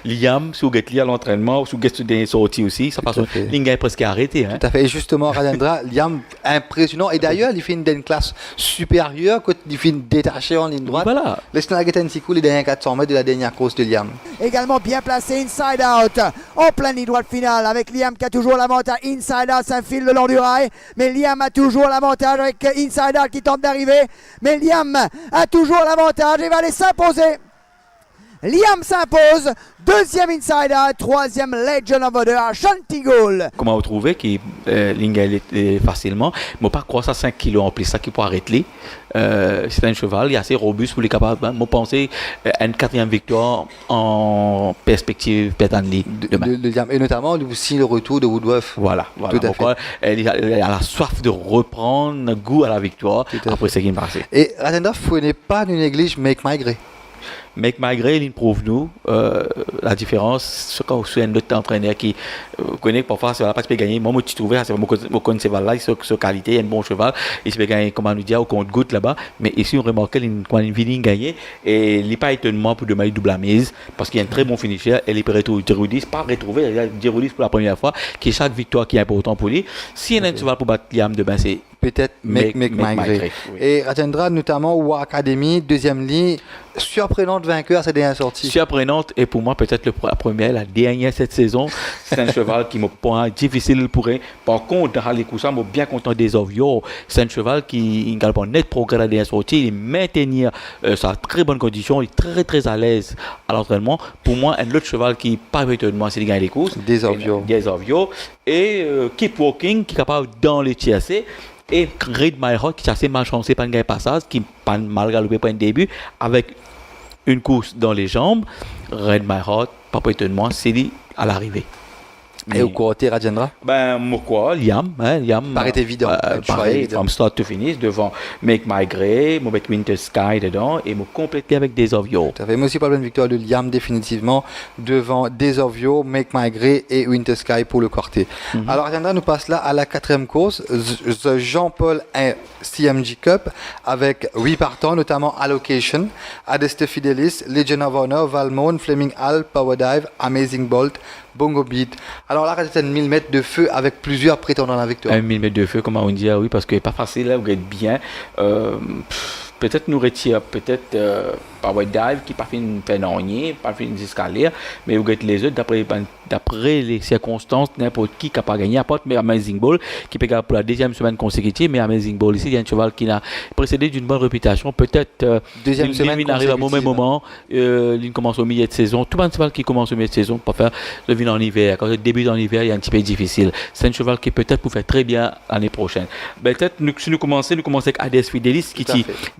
Liam, si vous regardez à l'entraînement, si vous regardez des sorties aussi, ça passe. L'inga est presque arrêté. Tout à fait. Et justement, Rajendra, Liam, impressionnant. Et d'ailleurs, il fait une classe supérieure, quand il fait une détachée en ligne droite. Voilà. Laisse-nous un petit coup les derniers 400 mètres de la dernière course de Liam. Également bien placé inside out, en pleine ligne droite finale, avec Liam qui a toujours l'avantage. Inside out s'infile le long du rail, mais Liam a toujours l'avantage avec inside out qui tente d'arriver. Mais Liam a toujours l'avantage et va aller s'imposer. Liam s'impose, deuxième inside out, troisième Legend of Order, Chantigol. Comment vous trouvez qu'il Linga facilement, mais pas croire ça 5 kilos en plus, ça qui peut arrêter. C'est un cheval, il est assez robuste pour les capables. Moi, penser à une 4e victoire en perspective Pétanli demain. Et notamment aussi le retour de Woodruff. Voilà. Tout à fait. Elle a la soif de reprendre goût à la victoire après ce qui est passé. Et Rajendra, il ne faut pas nous négliger Make My Grey. Mais malgré, il prouve nous la différence. Ce qu'on suit un autre entraîneur qui connaît parfois, ça va pas se gagner. Moi, je trouve c'est mon cheval là, ce qualité, il a un bon cheval. Il se peut gagner, comment nous dire, au compte goutte là-bas. Mais ici, on remarque qu'il a une ville gagnée et il n'est pas étonnement pour demain double la mise parce qu'il y a un très bon finisher. Et il peut retrouver Gerudis, pas retrouver Gerudis pour la première fois, qui est chaque victoire qui est important pour lui. Si il y a un cheval pour battre Liam demain, c'est peut-être Make My Grey. Oui. Et Rajendra, notamment War Academy, deuxième ligne, surprenante vainqueur à cette dernière sortie. Surprenante et pour moi peut-être la première, la dernière cette saison. C'est un cheval qui me point difficile pour eux. Par contre, dans les coussins, je suis bien content des Ovio. C'est un cheval qui a un net progrès à la dernière sortie. Il maintient sa très bonne condition. Il est très très à l'aise à l'entraînement. Pour moi, un autre cheval qui pas étonnant c'est de gagner les courses. Des Ovio. Et Keep Walking qui est capable dans les TSC. Et Read My Heart qui est assez malchancé par un passage qui pas mal galopé pour un début avec une course dans les jambes, Red My Heart, pas étonnement, c'est lui à l'arrivée. Et au côté Rajendra? Ben, moi quoi, Liam. Paraît évident. Pareil, from start to finish, devant Make My Grey, moi mettre Winter Sky dedans, et me compléter avec Days of Yo. Ça fait moi aussi pas une victoire de Liam définitivement, devant Days of Yo, Make My Grey et Winter Sky pour le quartet. Alors Rajendra nous passe là à la 4e course, The Jean-Paul CMG Cup, avec 8 partants, notamment Allocation, Adeste Fidelis, Legion of Honor, Valmont, Fleming Hall, Power Dive, Amazing Bolt, Bongo Beat. Alors là, c'est 1000 mètres de feu avec plusieurs prétendants à la victoire. 1000 mètres de feu, comment on dit, oui, parce que c'est pas facile, là, vous êtes bien. Peut-être nous retire, peut-être Power Dive qui pas fait une pénanier, pas fait une escalier, mais vous êtes les autres, d'après les circonstances, n'importe qui n'a pas gagné, à part mais Amazing Ball, qui peut gagner pour la 2e semaine consécutive, mais Amazing Ball ici, il y a un cheval qui a précédé d'une bonne réputation, peut-être deuxième semaine il arrive à un même moment, il commence au milieu de saison, tout un cheval qui commence au milieu de saison, pour faire le vin en hiver, quand il débute en hiver, il y a un petit peu difficile, c'est un cheval qui peut-être pour faire très bien l'année prochaine. Peut-être, si nous commençons avec Hades Fidelis, qui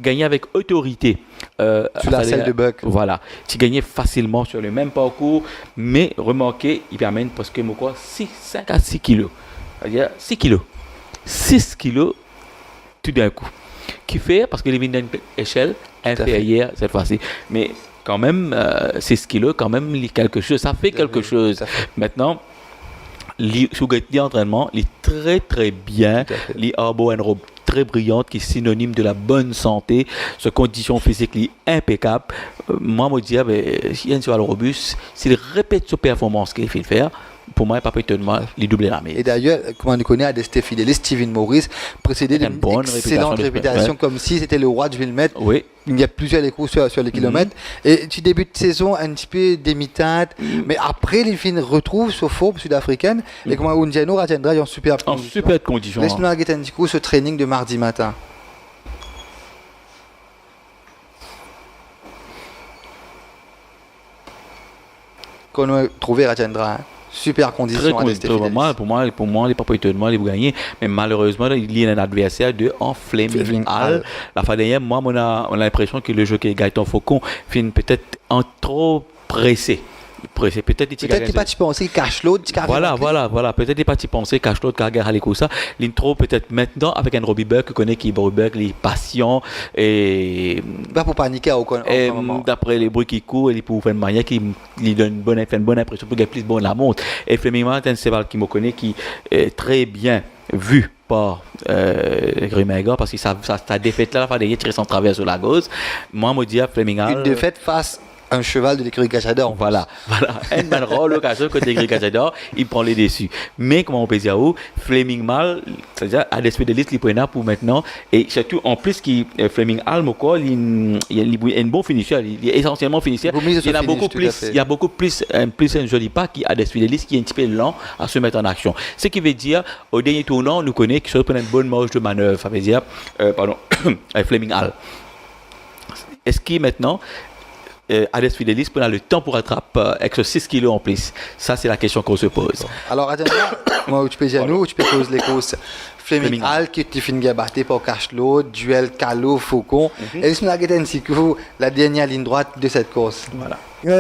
gagnait avec autorité. Sur la selle de Buck. Voilà. Tu gagnais facilement sur le même parcours, mais remarquez, il amène parce que 5 à 6 kilos. C'est-à-dire 6 kilos. 6 kilos tout d'un coup. Qui fait, parce qu'il est venu d'une échelle inférieure cette fois-ci. Mais quand même, 6 kilos, quand même, quelque chose. Ça fait quelque chose. Maintenant, l'entraînement, il est très très bien. Il a une robe très brillante qui est synonyme de la bonne santé, sa condition physique est impeccable. Moi, je me dis, s'il y a un cheval robuste, s'il répète sa performance qu'il fait faire, pour moi, il n'y a pas étonnement, il double la mise. Et d'ailleurs, comme on le connaît, Adeste Fidelis, Steven Morris, précédé d'une excellente réputation, comme si c'était le roi du 1000 mètres. Oui. Il y a plusieurs échos sur les kilomètres. Et tu débutes de saison un petit peu démitante, mais après, les filles retrouvent ce fourbe sud-africaine. Et comme on dit, Rajendra est en super condition. Laisse-nous arrêter un petit coup ce training de mardi matin. Qu'on a trouvé Rajendra. Super condition. Pour moi, il n'est pas étonnement, il va gagner. Mais malheureusement, il y a un adversaire de Fleming Hall. La fois dernière, moi, on a l'impression que le jockey Gaëtan Faucon finit peut-être trop pressé. Peut-être qu'il n'a pas pensé cache l'autre. Voilà. Peut-être qu'il n'a pas pensé cache l'autre, car regarde comme ça. L'intro, peut-être maintenant, avec un Robbie Burke, qui connaît qui Robbie Burke, il est patient et. Pas pour paniquer au moment. D'après les bruits qui courent, il peut faire une manière qui lui donne une bonne impression pour qu'il plus bon la montre. Et Fleming Hall, c'est un cheval qui me connaît, qui est très bien vu par Grimaire, parce que sa défaite là, il a tiré son travers sur la gauche. Moi, je me dis à Fleming Hall. Une défaite face un cheval de l'écurie Gachador. Voilà. Un man rôle l'occasion côté l'écurie Gachador, il prend les dessus. Mais comment on peut dire Fleming Hall, c'est-à-dire à l'esprit de liste, il prend pour maintenant. Et surtout, en plus, Fleming Hall, il est un bon finisseur. Il est essentiellement finisseur. Il y a beaucoup plus un joli pas qui a des fidélistes qui est un petit peu lent à se mettre en action. Ce qui veut dire, au dernier tournant, nous connaissons qu'il se prend une bonne marge de manœuvre. Ça veut dire, Fleming Hall. Est-ce qu'il maintenant Hades Fidelis prend le temps pour rattraper avec ce 6 kilos en plus. Ça, c'est la question qu'on se pose. Alors, attends, moi, tu peux dire nous, tu peux poser les causes. Fleming Hall, qui tu finis battu pour Cachelot, duel Calo, Faucon. Et nous avons la dernière ligne droite de cette course. Voilà.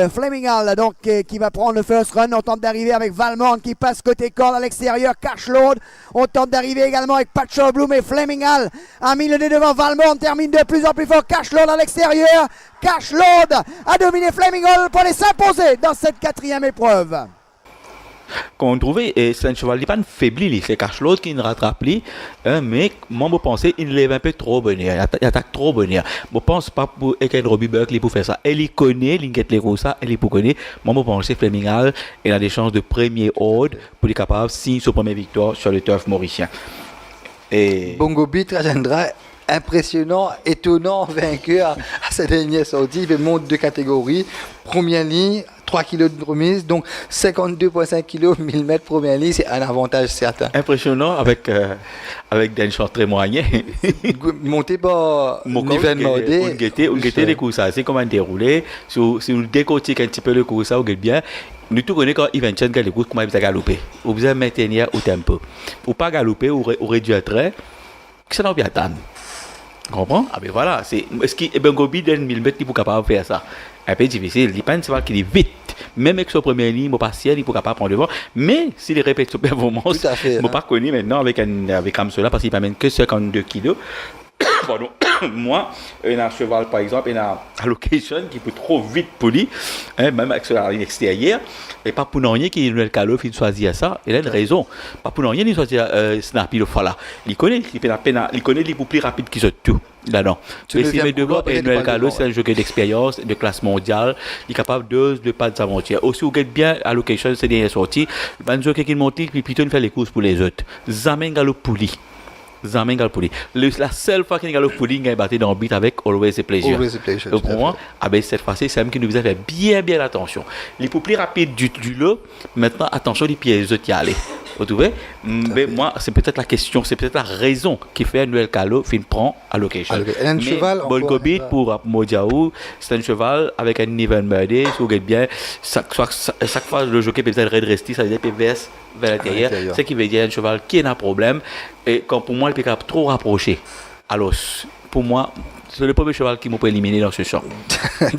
Fleming Hall donc qui va prendre le first run. On tente d'arriver avec Valmont qui passe côté corde à l'extérieur. Cachelot. On tente d'arriver également avec Patcho Bloom et Fleming Hall a mis le nez devant Valmont. Termine de plus en plus fort. Cachelot à l'extérieur. Cachelot a dominé Fleming Hall pour aller s'imposer dans cette 4e épreuve. Quand on trouvait, c'est un cheval qui n'est pas faibli, c'est Cachelot qui ne rattrape lui, mais moi je pensais qu'il lève un peu trop bonheur, il attaque trop bonheur. Je pense pas pour Eken Robbie Burke pour faire ça. Elle y connaît, l'inquiète les ça, elle y connaît. Moi je pense que Fleming Hall, il a des chances de premier ordre pour être capable de signer sa première victoire sur le turf mauricien. Et Bongo Beat, Rajendra, impressionnant, étonnant, vainqueur à sa dernière sortie. Il monte de catégories. Première ligne, 3 kilos de remise, donc 52,5 kilos, 1000 mètres première ligne, c'est un avantage certain. Impressionnant avec des chances très moyennes. Monté par l'événement. On guettait les courses, c'est comment dérouler. Si on décortique un petit peu le course, on guette bien. Nous tous connaissons quand Ivan Chen gagne les courses, comment il va galoper. Vous besoin de maintenir au tempo. Ou pas galoper, ou réduire le trait. Ça n'a pas attendre. Comprends? Ah ben voilà, est-ce qu'il ben Gobi d'un 1000 mètres, il est capable de faire ça? Un peu difficile, il pense qu'il est vite. Même avec son premier ligne, mon partiel, il est capable de prendre devant. Mais s'il répète son performance, je ne pas connu maintenant avec comme cela parce qu'il ne que 52 kilos. Pardon. Moi, un cheval par exemple, un allocation qui peut trop vite pour lui, même avec la ligne extérieure, et pas pour rien qu'il y ait Calo qui choisit ça, il a une raison. Pas pour rien qu'il choisit Snappy le Fala. Il connaît, il connaît les plus rapide qui se tout là-dedans. Mais si met devant, et Noël Calo, c'est un jeu d'expérience, de classe mondiale, il est capable de pas de s'aventurer. Aussi, vous gagnez bien allocation, c'est des sorties, il va nous jouer qui monte, puis plutôt il fait les courses pour les autres. Zamen Galo Pouli. Zamen Galpouli. La seule fois qu'il y a le Pouli, il a battu dans le beat avec Always a Pleasure. Always a Pleasure. Donc pour moi, cette fois-ci, c'est même qui nous a fait bien attention. Les plus rapides du lot, maintenant, attention, les pieds y aller. Vous trouvez? Mais moi, c'est peut-être la question, c'est peut-être la raison qui fait Noël Calo fin prend allocation. Un cheval Bolgobit pour Modiaou, c'est un cheval avec un niveau merdé, si vous regardez bien, chaque fois le jockey peut être redressé, ça veut dire PVS vers l'intérieur. Ce qui veut dire un cheval qui a un problème. Et quand pour moi, il peut trop rapprocher. Alors, pour moi, c'est le premier cheval qui m'a éliminé dans ce champ.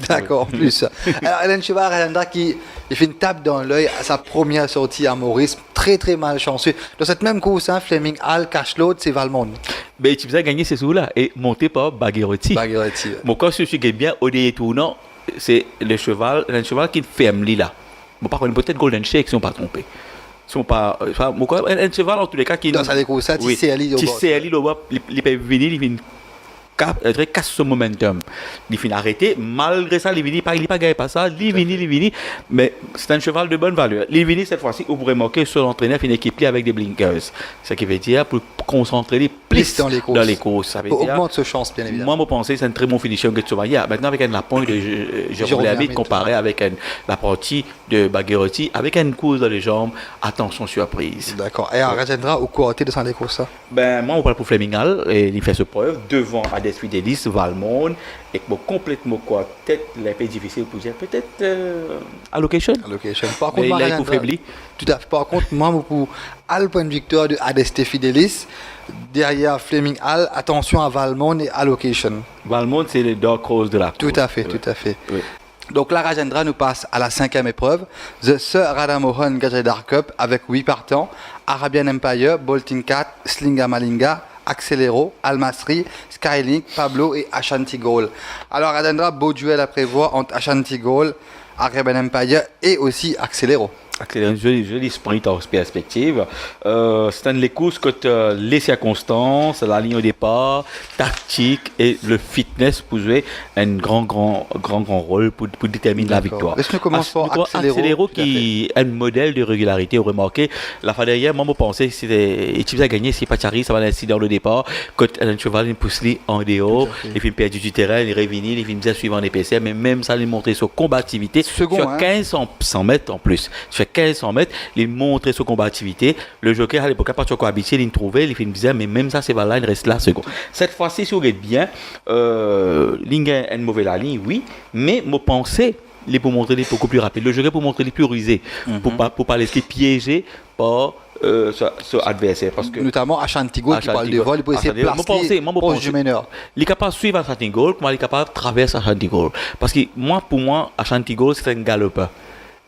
D'accord, en plus. Alors, Hélène Cheval, Alejandra, qui fait une tape dans l'œil à sa première sortie à Maurice, très malchanceux. Dans cette même course, Fleming Hall, Cash-Load, c'est Valmont. Ben, tu faisais gagner ces sous-là et monté par Bagherotti. Mon quand je suis bien au détournant, c'est le cheval qui ferme là. Bon, par contre, peut-être Golden Shake si on ne pas trompé. Sont pas un cheval en tous les cas qui dans sa course ça tu sais aller il peut venir il vient casse son momentum il finit arrêté malgré ça il pas gagné pas ça il vient mais c'est un cheval de bonne valeur il vient cette fois-ci on pourrait marquer sur l'entraîneur une équipe avec des blinkers ce qui veut dire pour concentrer plus dans les courses ça veut dire augmente ce chance bien évidemment moi pensais c'est un très bon finisher que tu vois maintenant avec un lapin de Jérôme Lamite comparé avec la partie de Bagherotti avec une course dans les jambes attention surprise. D'accord. Et Rajendra au côté de son course ça? Ben moi on parle pour Fleming Hall et il fait ce preuve devant Ades Fidelis, Valmont et complètement quoi peut-être un peu difficile pour dire peut-être allocation. Par contre il est faibli. Tout à fait. Par contre moi pour point de victoire de Ades Fidelis derrière Fleming Hall attention à Valmont et allocation. Valmont c'est le dark horse de la course. Tout à fait. Oui. Donc là, Rajendra nous passe à la 5e épreuve, The Sir Radhamohan Gajadhar Cup avec 8 partants, Arabian Empire, Bolting Cat, Slinga Malinga, Accelero, Almasri, Skylink, Pablo et Ashanti Goal. Alors Rajendra, beau duel à prévoir entre Ashanti Goal, Arabian Empire et aussi Accelero. Un joli sprint en perspective. C'est un des courses que les circonstances, la ligne au départ, tactique et le fitness pour jouer un grand rôle pour déterminer la victoire. Est-ce que nous commençons par Accelero qui est un modèle de régularité. Vous remarquez, la fois dernière, moi, je pensais que c'était Etienne a gagné, si Pachari, ça va l'incident au départ. Quand un cheval, il pousse en dehors, il fait perdu du terrain, il revient, il fait bien suivant les PC, mais même ça, il montrait sa combativité sur 1500 mètres en plus. 1500 mètres, il montrait sa combativité. Le jockey, à l'époque, à partir de quoi habitué, il trouvait, il disait, mais même ça, c'est là, il reste là, second. Cette fois-ci, si vous regardez bien, ligne est une mauvaise ligne, oui, mais mon pensée, il est pour montrer les beaucoup plus rapide. Le jockey pour montrer les plus rusés, pour pas laisser piéger par son adversaire. Parce que notamment Ashanti Goal qui parle de vol, il peut essayer de placer proche du meneur. Il est capable de suivre Ashanti Goal, comment il est capable de traverser Ashanti Goal. Parce que pour moi, Ashanti Goal, c'est un galopeur.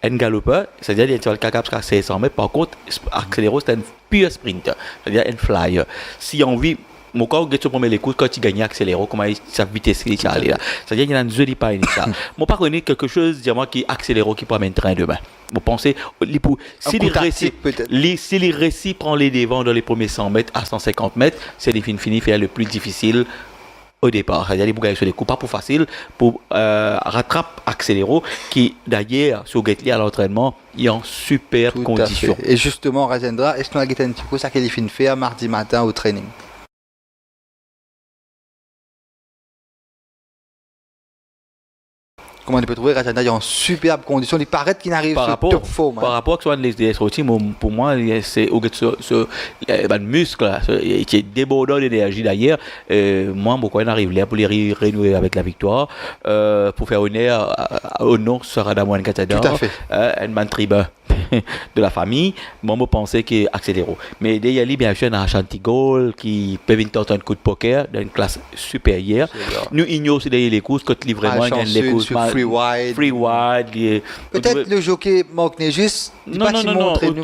Un galopeur, c'est-à-dire qu'il est capable jusqu'à 500 mètres. Par contre, Accelero, c'est un pur sprinter, c'est-à-dire un flyer. Si on vit, mon corps, quand tu prends les coups, quand tu gagnes Accelero, comment sa vitesse est allée là. C'est-à-dire qu'il y a une jolie pas ça. Moi, pas connaître quelque chose, dis-moi, qui Accelero qui prend un train demain. Vous pensez, si les récits prend les devants dans les premiers 100 mètres à 150 mètres, c'est les fini faire le plus difficile. Au départ, c'est-à-dire les bougailles sur les coups pas pour facile pour rattraper Accelero qui d'ailleurs sur Gately à l'entraînement il est en super condition. Et justement Rajendra, est-ce qu'on a un petit peu ça qu'il finit faire mardi matin au training? comment on peut trouver Rajendra en superbe condition. Il paraît qu'il arrive sur top forme. Par rapport à les DS routines, pour moi, c'est ce muscle là, qui est débordant d'énergie d'ailleurs. Moi, pourquoi il arrive là pour les renouer avec la victoire, pour faire honneur au nom sur Radamouane Katador, un man tribun de la famille. Moi, je pensais qu'il accéléré. Mais il y a bien sûr un Ashanti Gold qui peut venir tenter un coup de poker d'une classe supérieure. Nous ignorons aussi les courses quand il vraiment gagne les courses. Free wide. Peut-être le jockey manque juste. Non.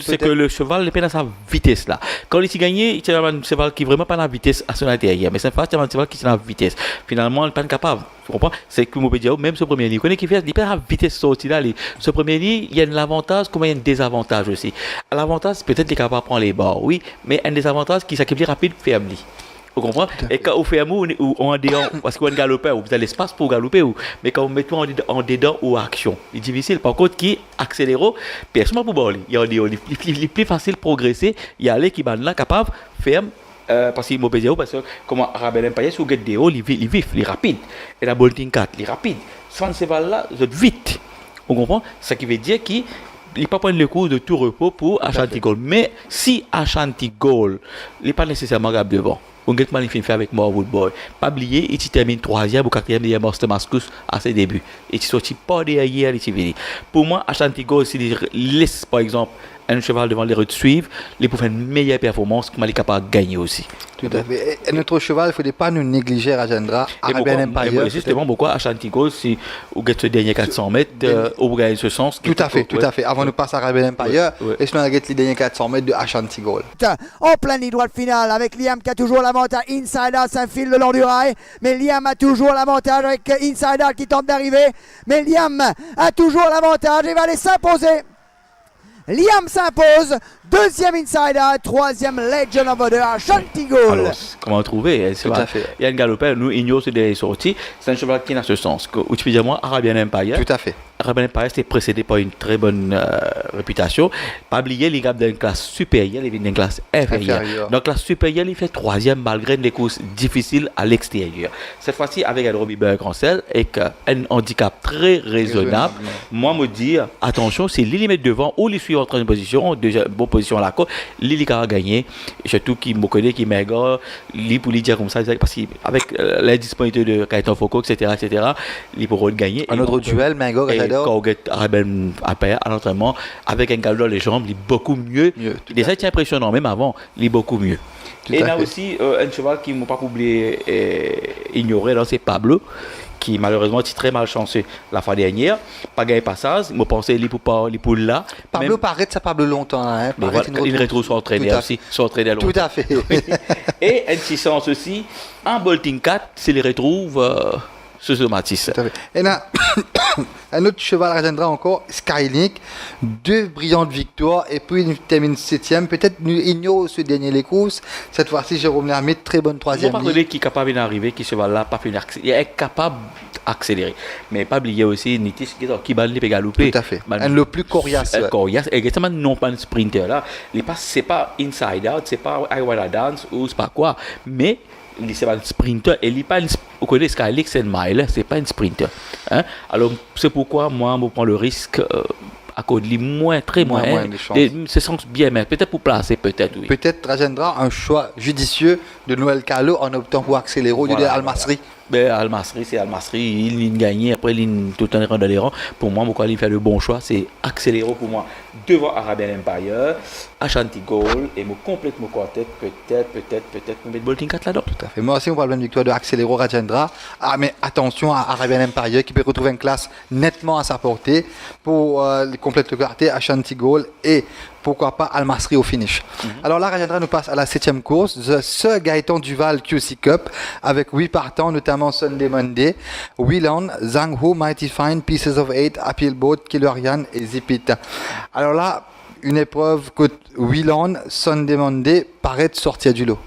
C'est que le cheval n'est pas dans sa vitesse là. Quand il s'est gagné, c'est un cheval qui n'est vraiment pas dans la vitesse à son intérieur. Mais c'est un cheval qui est dans la vitesse. Finalement, il n'est pas capable. Tu comprends? C'est que je peux dire, même ce premier livre, il n'est pas dans la vitesse sortie là. Ce premier livre, il y a un avantage comme il y a un désavantage aussi. L'avantage, peut-être qu'il est capable de prendre les bords, oui, mais un désavantage qui s'acquit rapide, ferme. Vous comprenez? Et quand on fait un mot, on est dedans, parce qu'on galope, vous avez l'espace pour galoper, mais quand on met tout en dedans ou action, c'est difficile. Par contre, qui accélère, personne pour parler. Il est plus facile de progresser, il y a les qui sont là, capables, ferme. Parce qu'il m'a dit, parce que comme Arabelle Empire, si vous regardez des hauts, il est vif, il est rapide. Et la Bolting 4, il est rapide. Sans ce cheval-là, vous êtes vite. Vous comprenez? Ce qui veut dire qu'il ne peut pas prendre le coup de tout repos pour Ashanti Gold. Mais si Ashanti Gold n'est pas nécessairement grave devant, on get mal fait avec Marwood Boy. Pas oublier, il termine 3e ou 4e derrière Master Mascus à ses débuts. Il sorti pas derrière, il venu. Pour moi, Ashanti Gold, s'il laisse par exemple un cheval devant les rues de suivre, il peut faire une meilleure performance qu'il est capable de gagner aussi. Tout à fait. Et notre cheval, il ne faut pas nous négliger Rajendra, Arabian Empire. Et justement, pourquoi Ashanti Gold, si vous gagnez ce dernier 400 mètres, vous gagnez ce sens. Tout à fait. Avant de passer à Arabian Empire, et sinon, on gagne les derniers 400 mètres de Ashanti Gold. En pleine ligne droite finale, avec Liam qui a toujours l'avantage. Insider s'infile le long du rail, mais Liam a toujours l'avantage avec Insider qui tente d'arriver. Mais Liam a toujours l'avantage et va aller s'imposer. Liam s'impose, deuxième Insider, troisième Legend of Order, Ashanti Gold. Alors, comment trouver? Tout à fait. Il y a un galopeur, nous ignorons ce des sorties. C'est un cheval qui n'a ce sens. Où tu peux dire, moi, Arabian Empire. Tout à fait. Arabian Empire, c'était précédé par une très bonne réputation. Pas oublier, il est d'une classe supérieure, il est d'une classe inférieure. Donc, classe supérieure, il fait troisième malgré les courses difficiles à l'extérieur. Cette fois-ci, avec un Robbie Berg Rancel et un handicap très raisonnable. Moi, me dire, attention, c'est Lily mettre devant ou les suivre en troisième position, déjà bonne position à la côte, Lily qui a gagné, surtout qui me connaît, qui m'égare, lui pour lui dire comme ça, parce qu'avec l'indisponibilité de Kaïtan Foucault, etc., il pourra gagner. Un autre duel, Mengor et quand on get Araben à l'entraînement, avec un galop dans les jambes, il est beaucoup mieux. Déjà, c'est impressionnant, même avant, il est beaucoup mieux. Et là aussi, un cheval qui ne m'a pas oublié ignorer, c'est Pablo, qui malheureusement est très malchanceux la fois dernière, pas gagné passage, je pensais qu'il pour là. Pablo même, paraît ça Pablo longtemps, hein, voilà, il retrouve son entraîneur aussi, son entraîneur longtemps. Tout à fait. Et un sens aussi, en Bolting 4, s'il retrouve ce Matisse. Et là, un autre cheval Rajendra encore, Skylink, 2 brillantes victoires et puis il termine 7e. Peut-être nous ignorons ce dernier les courses. Cette fois-ci, Jérôme Lermite, très bonne 3e. On parle qui est capable d'arriver, qui cheval-là, pas finir, il est capable d'accélérer. Mais pas oublier aussi Nitis qui va les galoper. Tout à fait. Le plus coriace. Coriace. Et exactement, non pas un sprinter là. C'est pas inside out, c'est pas I wanna dance ou c'est pas quoi. Mais c'est pas un sprinter et il n'est pas vous connaissez Skylink, c'est une mile, c'est pas un sprinter. Hein? Alors c'est pourquoi moi je prends le risque à cause de moins de chances. C'est sens bien, mais peut-être pour placer, peut-être oui. Peut-être Rajendra un choix judicieux de Noël Calo en optant pour accélérer au lieu de Al-Masri. Ben, Al-Masri, c'est Al-Masri, il a gagné, après il tout en rang dans les rangs. Pour moi, pourquoi il fait le bon choix, c'est accélérer pour moi devant Arabian Empire, Ashanti Gold, et me complètement quartet, peut-être mettre Bolting 4 là-dedans. Tout à fait. Moi aussi, on parle d'une victoire de Accélero Rajendra. Ah, mais attention à Arabian Empire qui peut retrouver une classe nettement à sa portée pour complète le quartet, Ashanti Gold et pourquoi pas Al-Masri au finish. Alors là, Rajendra nous passe à la 7e course, ce Gaëtan Duval QC Cup, avec 8 partants, notamment Sunday Monday, Whelan, Zhang Ho, Mighty Fine, Pieces of 8, Appeal Boat, Killerian et Zipit. Alors là, une épreuve que Whelan, Sunday Monday paraît sortir du lot.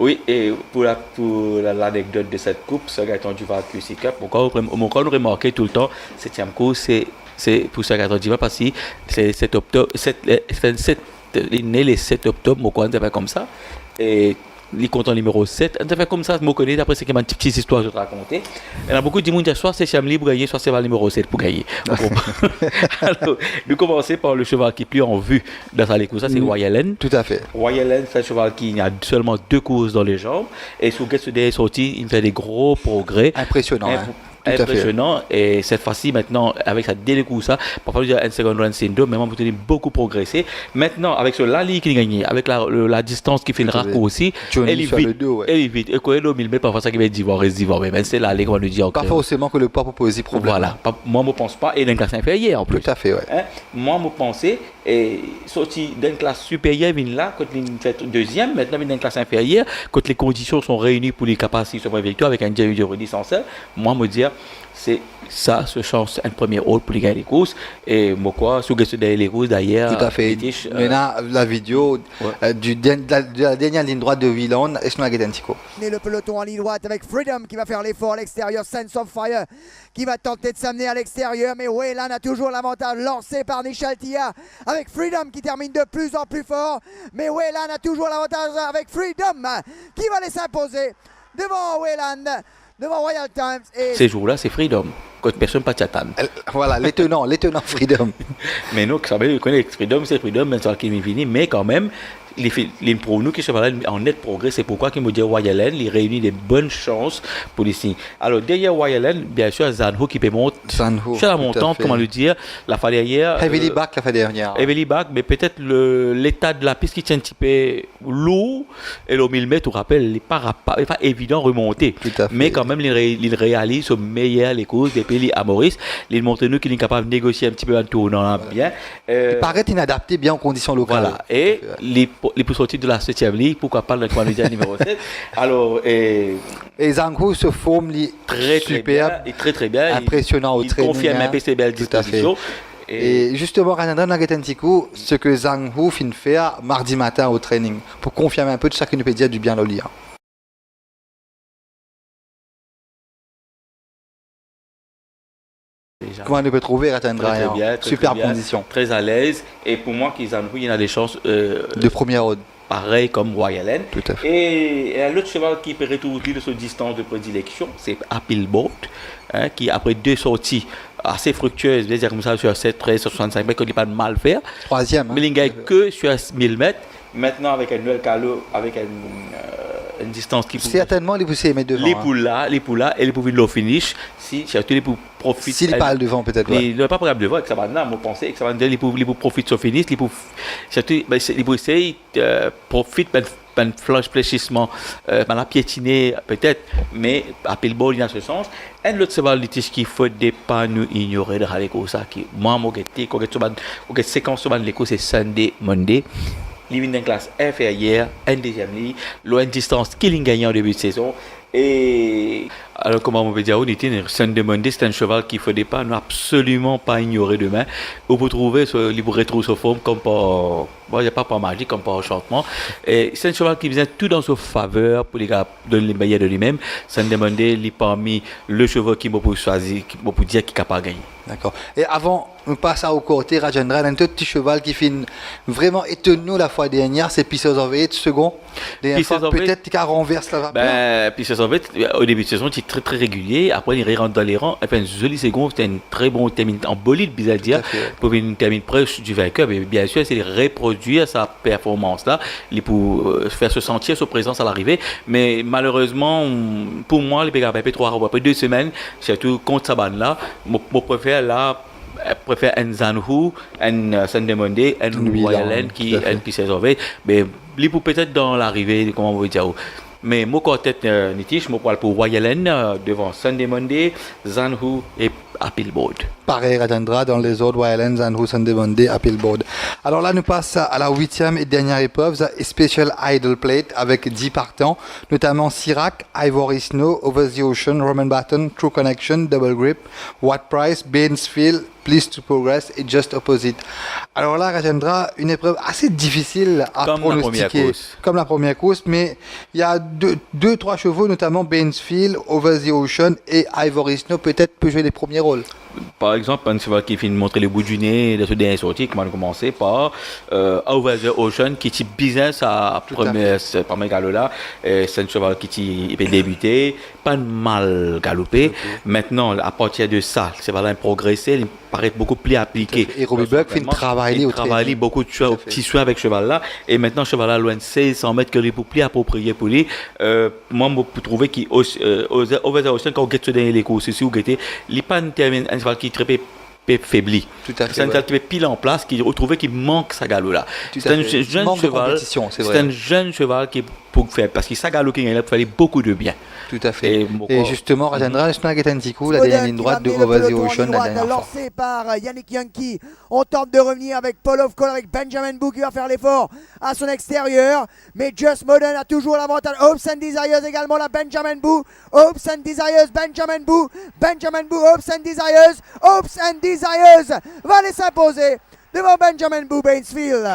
Oui, et pour l'anecdote de cette coupe, ce Gaëtan Duval QC Cup, mon corps nous remarqué tout le temps, 7e course, c'est pour ça qu'à Diva parce que c'est 7 octobre, il est né le 7 octobre, mon coin c'est pas comme ça. Et il compte en numéro 7. On fait comme ça, je me connais, d'après ce que ma petite histoire je te racontais. Il y a beaucoup de monde qui soit c'est Chamli pour gagner, soit c'est le numéro 7 pour gagner. Alors, nous commençons par le cheval qui est plus en vue dans sa course, ça c'est Royalen. Tout à fait. Royalen, c'est un cheval qui a seulement 2 courses dans les jambes. Et sur Get Today est sorti, il fait des gros progrès. Impressionnant. Impressionnant, et cette fois-ci maintenant avec sa découverte, parfois dire un second run c'est mais on peut beaucoup progresser maintenant avec ce Lali qui gagne avec la distance qui fait le raccourci aussi, elle est vite et quand elle met parfois ça qui va divorcer mais c'est Lali qu'on nous dit encore pas forcément que le poids peut poser problème. Voilà, moi je pense pas, et dans une classe inférieure en plus. Tout à fait, ouais. Moi je pensais et sorti d'une classe supérieure vient là quand il fait deuxième, maintenant dans une classe inférieure quand les conditions sont réunies pour les capacités sur victoire avec un dieu de rediscenseur, moi me dire c'est ça, ce chance un premier rôle pour les gars des courses et moi quoi sous les courses d'ailleurs. Tout à fait. Maintenant la vidéo de la dernière ligne droite de Whelan et je et le peloton en ligne droite avec Freedom qui va faire l'effort à l'extérieur, Sense of Fire qui va tenter de s'amener à l'extérieur, mais Whelan a toujours l'avantage lancé par Nishaltia avec Freedom qui termine de plus en plus fort, mais Whelan a toujours l'avantage avec Freedom qui va les s'imposer devant Whelan, devant Royal Times. Et ces jours-là, c'est Freedom. Quand personne pas t'attend. Voilà, les tenants Freedom. Mais nous, ça veut dire Freedom, c'est Freedom, mais ça qui est fini. Mais quand même, les pour nous qui sont en net progrès, c'est pourquoi qu'ils me disent Royalen, il réunit des bonnes chances pour les signes. Alors derrière Royalen, bien sûr, Zanho qui peut monter. Zanho. Je suis à la montante, comment le dire. La fois dernière. Heavily back la fois dernière. Heavily back, mais peut-être l'état de la piste qui tient un petit peu lourd. Et le 1000 mètres, on rappelle, il n'est pas évident remonter. Mais quand même, il réalise au meilleur les courses des pays à Maurice. Il montre nous qu'il est capable de négocier un petit peu en tournant bien. Il paraît inadapté bien aux conditions locales. Voilà. Et les pour sortir de la 7e ligue, pourquoi pas le candidat numéro 7. Alors, et Zanho se forme très superbe, bien, et très bien, impressionnant au training. Il confirme un peu ses belles dispositions. Et justement, Ranandran Nagetantikou, ce que Zanho finit faire mardi matin au training, pour confirmer un peu de chacune peut dire du bien le lire. Comment on peut trouver Ratendra? Super condition. Très à l'aise. Et pour moi, il y a des chances de première ordre. Pareil comme Royalen. Tout à fait. Et l'autre cheval qui peut retrouver de sa distance de prédilection, c'est Appelboat, qui après 2 sorties assez fructueuses, je vais dire comme ça, sur 7, 13, 65 mètres, qu'il n'y a pas de mal faire. Troisième. Mais il n'y a que sur 1000 mètres. Maintenant, avec un Noël Calo, avec une distance qui peut. Certainement, les pousser mettre devant. Les poules là, et les poules au finish, surtout les poules profitent. S'il parle devant, peut-être. Il n'y a pas problème devant, avec ça va là, moi penser, que ça va dire les poules profitent au finish, les poules. Surtout, les poules essayent, profitent d'un fléchissement, la piétiner peut-être, mais appel ball dans ce sens. Et l'autre, c'est le litige qu'il faut pas nous ignorer de l'écho, ça qui, moi, mon gâté, quand on séquence de l'écho, c'est Sunday, Monday. Il vient d'une classe inférieure, un deuxième ligne, loin de distance qu'il a gagné en début de saison. Et alors, comment on peut dire, Sunday Monday, c'est un cheval qu'il ne faut pas absolument pas ignorer demain. On peut trouver, il peut retrouver sa forme comme par, il n'y a pas par magie, comme par enchantement. Et c'est un cheval qui vient tout dans sa faveur pour les gars donner les meilleurs de lui-même. Sunday Monday, il est parmi le cheval qui m'a choisi, qui m'a dire qu'il est capable de gagner. D'accord. Et avant, on passe au côté Rajendra, un petit cheval qui finit vraiment étonné la fois dernière, c'est Pieces of 8 second. Peut-être qu'il renverse la vapeur. Pieces of 8, au début de saison, il est très très régulier. Après, il rentre dans les rangs. Enfin, une jolie seconde, c'était un très bon termine en bolide, bizarre à dire, pour une termine proche du vainqueur. Mais bien sûr, c'est de reproduire sa performance-là, pour faire se sentir sa présence à l'arrivée. Mais malheureusement, pour moi, les PKP 3 après 2 semaines, surtout contre sa bande-là, je préfère un Zanho, un Sunday Monday, un Royalen qui est un Pieces of 8. Mais lui, peut-être dans l'arrivée, comment on va dire. Mais moi, quand tête Nitish, je parle pour Royalen devant Sunday Monday, Zanho et Appelboat. Pareil, Ratendra dans les autres Royalen, Zanho, Sunday Monday, Appelboat. Alors là, nous passons à la 8e et dernière épreuve, Special Idol Plate avec 10 partants, notamment Sirac, Ivory Snow, Over the Ocean, Roman Baton, True Connection, Double Grip, What Price, Bainsfield, Please to Progress et Just Opposite. Alors là, Ratendra, une épreuve assez difficile à pronostiquer. Comme la première course, mais il y a 2-3 chevaux, notamment Bainsfield, Over the Ocean et Ivory Snow, peut-être peut jouer les premiers rôles. par exemple, un cheval qui finit de montrer le bout du nez de ce dernier sorti, qui m'a commencé par Over the Ocean, qui est business à premier galop là. C'est un cheval qui peut débuter, pas mal galopé. Maintenant, à partir de ça, le cheval a progressé, il paraît beaucoup plus appliqué. Et Robbie Buck fait travailler beaucoup de petits soins avec ce cheval là. Et maintenant, ce cheval là, loin de 1600 mètres, que les plus approprié pour lui. Moi, je trouve qu'Over the Ocean, quand on gagne ce dernier courses, si vous gagnez, il n'est pas un cheval qui est très faibli. Tout à fait. C'est un cheval qui est pile en place, qui retrouve qu'il manque sa galop là. C'est un jeune cheval. C'est un jeune cheval qui pour faire parce que sa galop qui est là pour faire beaucoup de bien. Tout à fait. Et justement, Rajendra, je n'ai la dernière ligne droite de Over the Ocean, la dernière fois. Lancé par Yannick Yankee. On tente de revenir avec Paul of Call, avec Benjamin Boo qui va faire l'effort à son extérieur. Mais Just Modern a toujours l'avantage. Hopes and Desires également là. Benjamin Boo. Hopes and Desires. Benjamin Boo. Benjamin Boo. Hopes and Desires. Hopes and Desires va les s'imposer devant Benjamin Boo Bainsfield.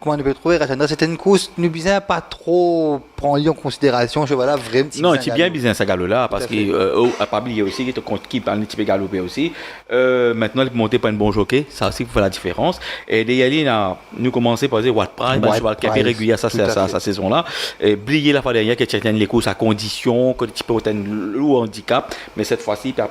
Comment on peut trouver, Rajendra? C'était une course, nous bizarre pas trop prendre en considération, je vois là vraiment. Non, c'est bien bizarre ce galop là, parce que à part il y a aussi qui parle un petit peu galopé aussi. Maintenant, il peut monter par un bon jockey, ça aussi fait la différence. Et d'ailleurs, nous commençons par dire What Price, un cheval qui a fait régulier sa saison là. Et oublier la fois dernière qu'il y a les courses à condition, que tu peux avoir un lourd handicap, mais cette fois-ci, tu as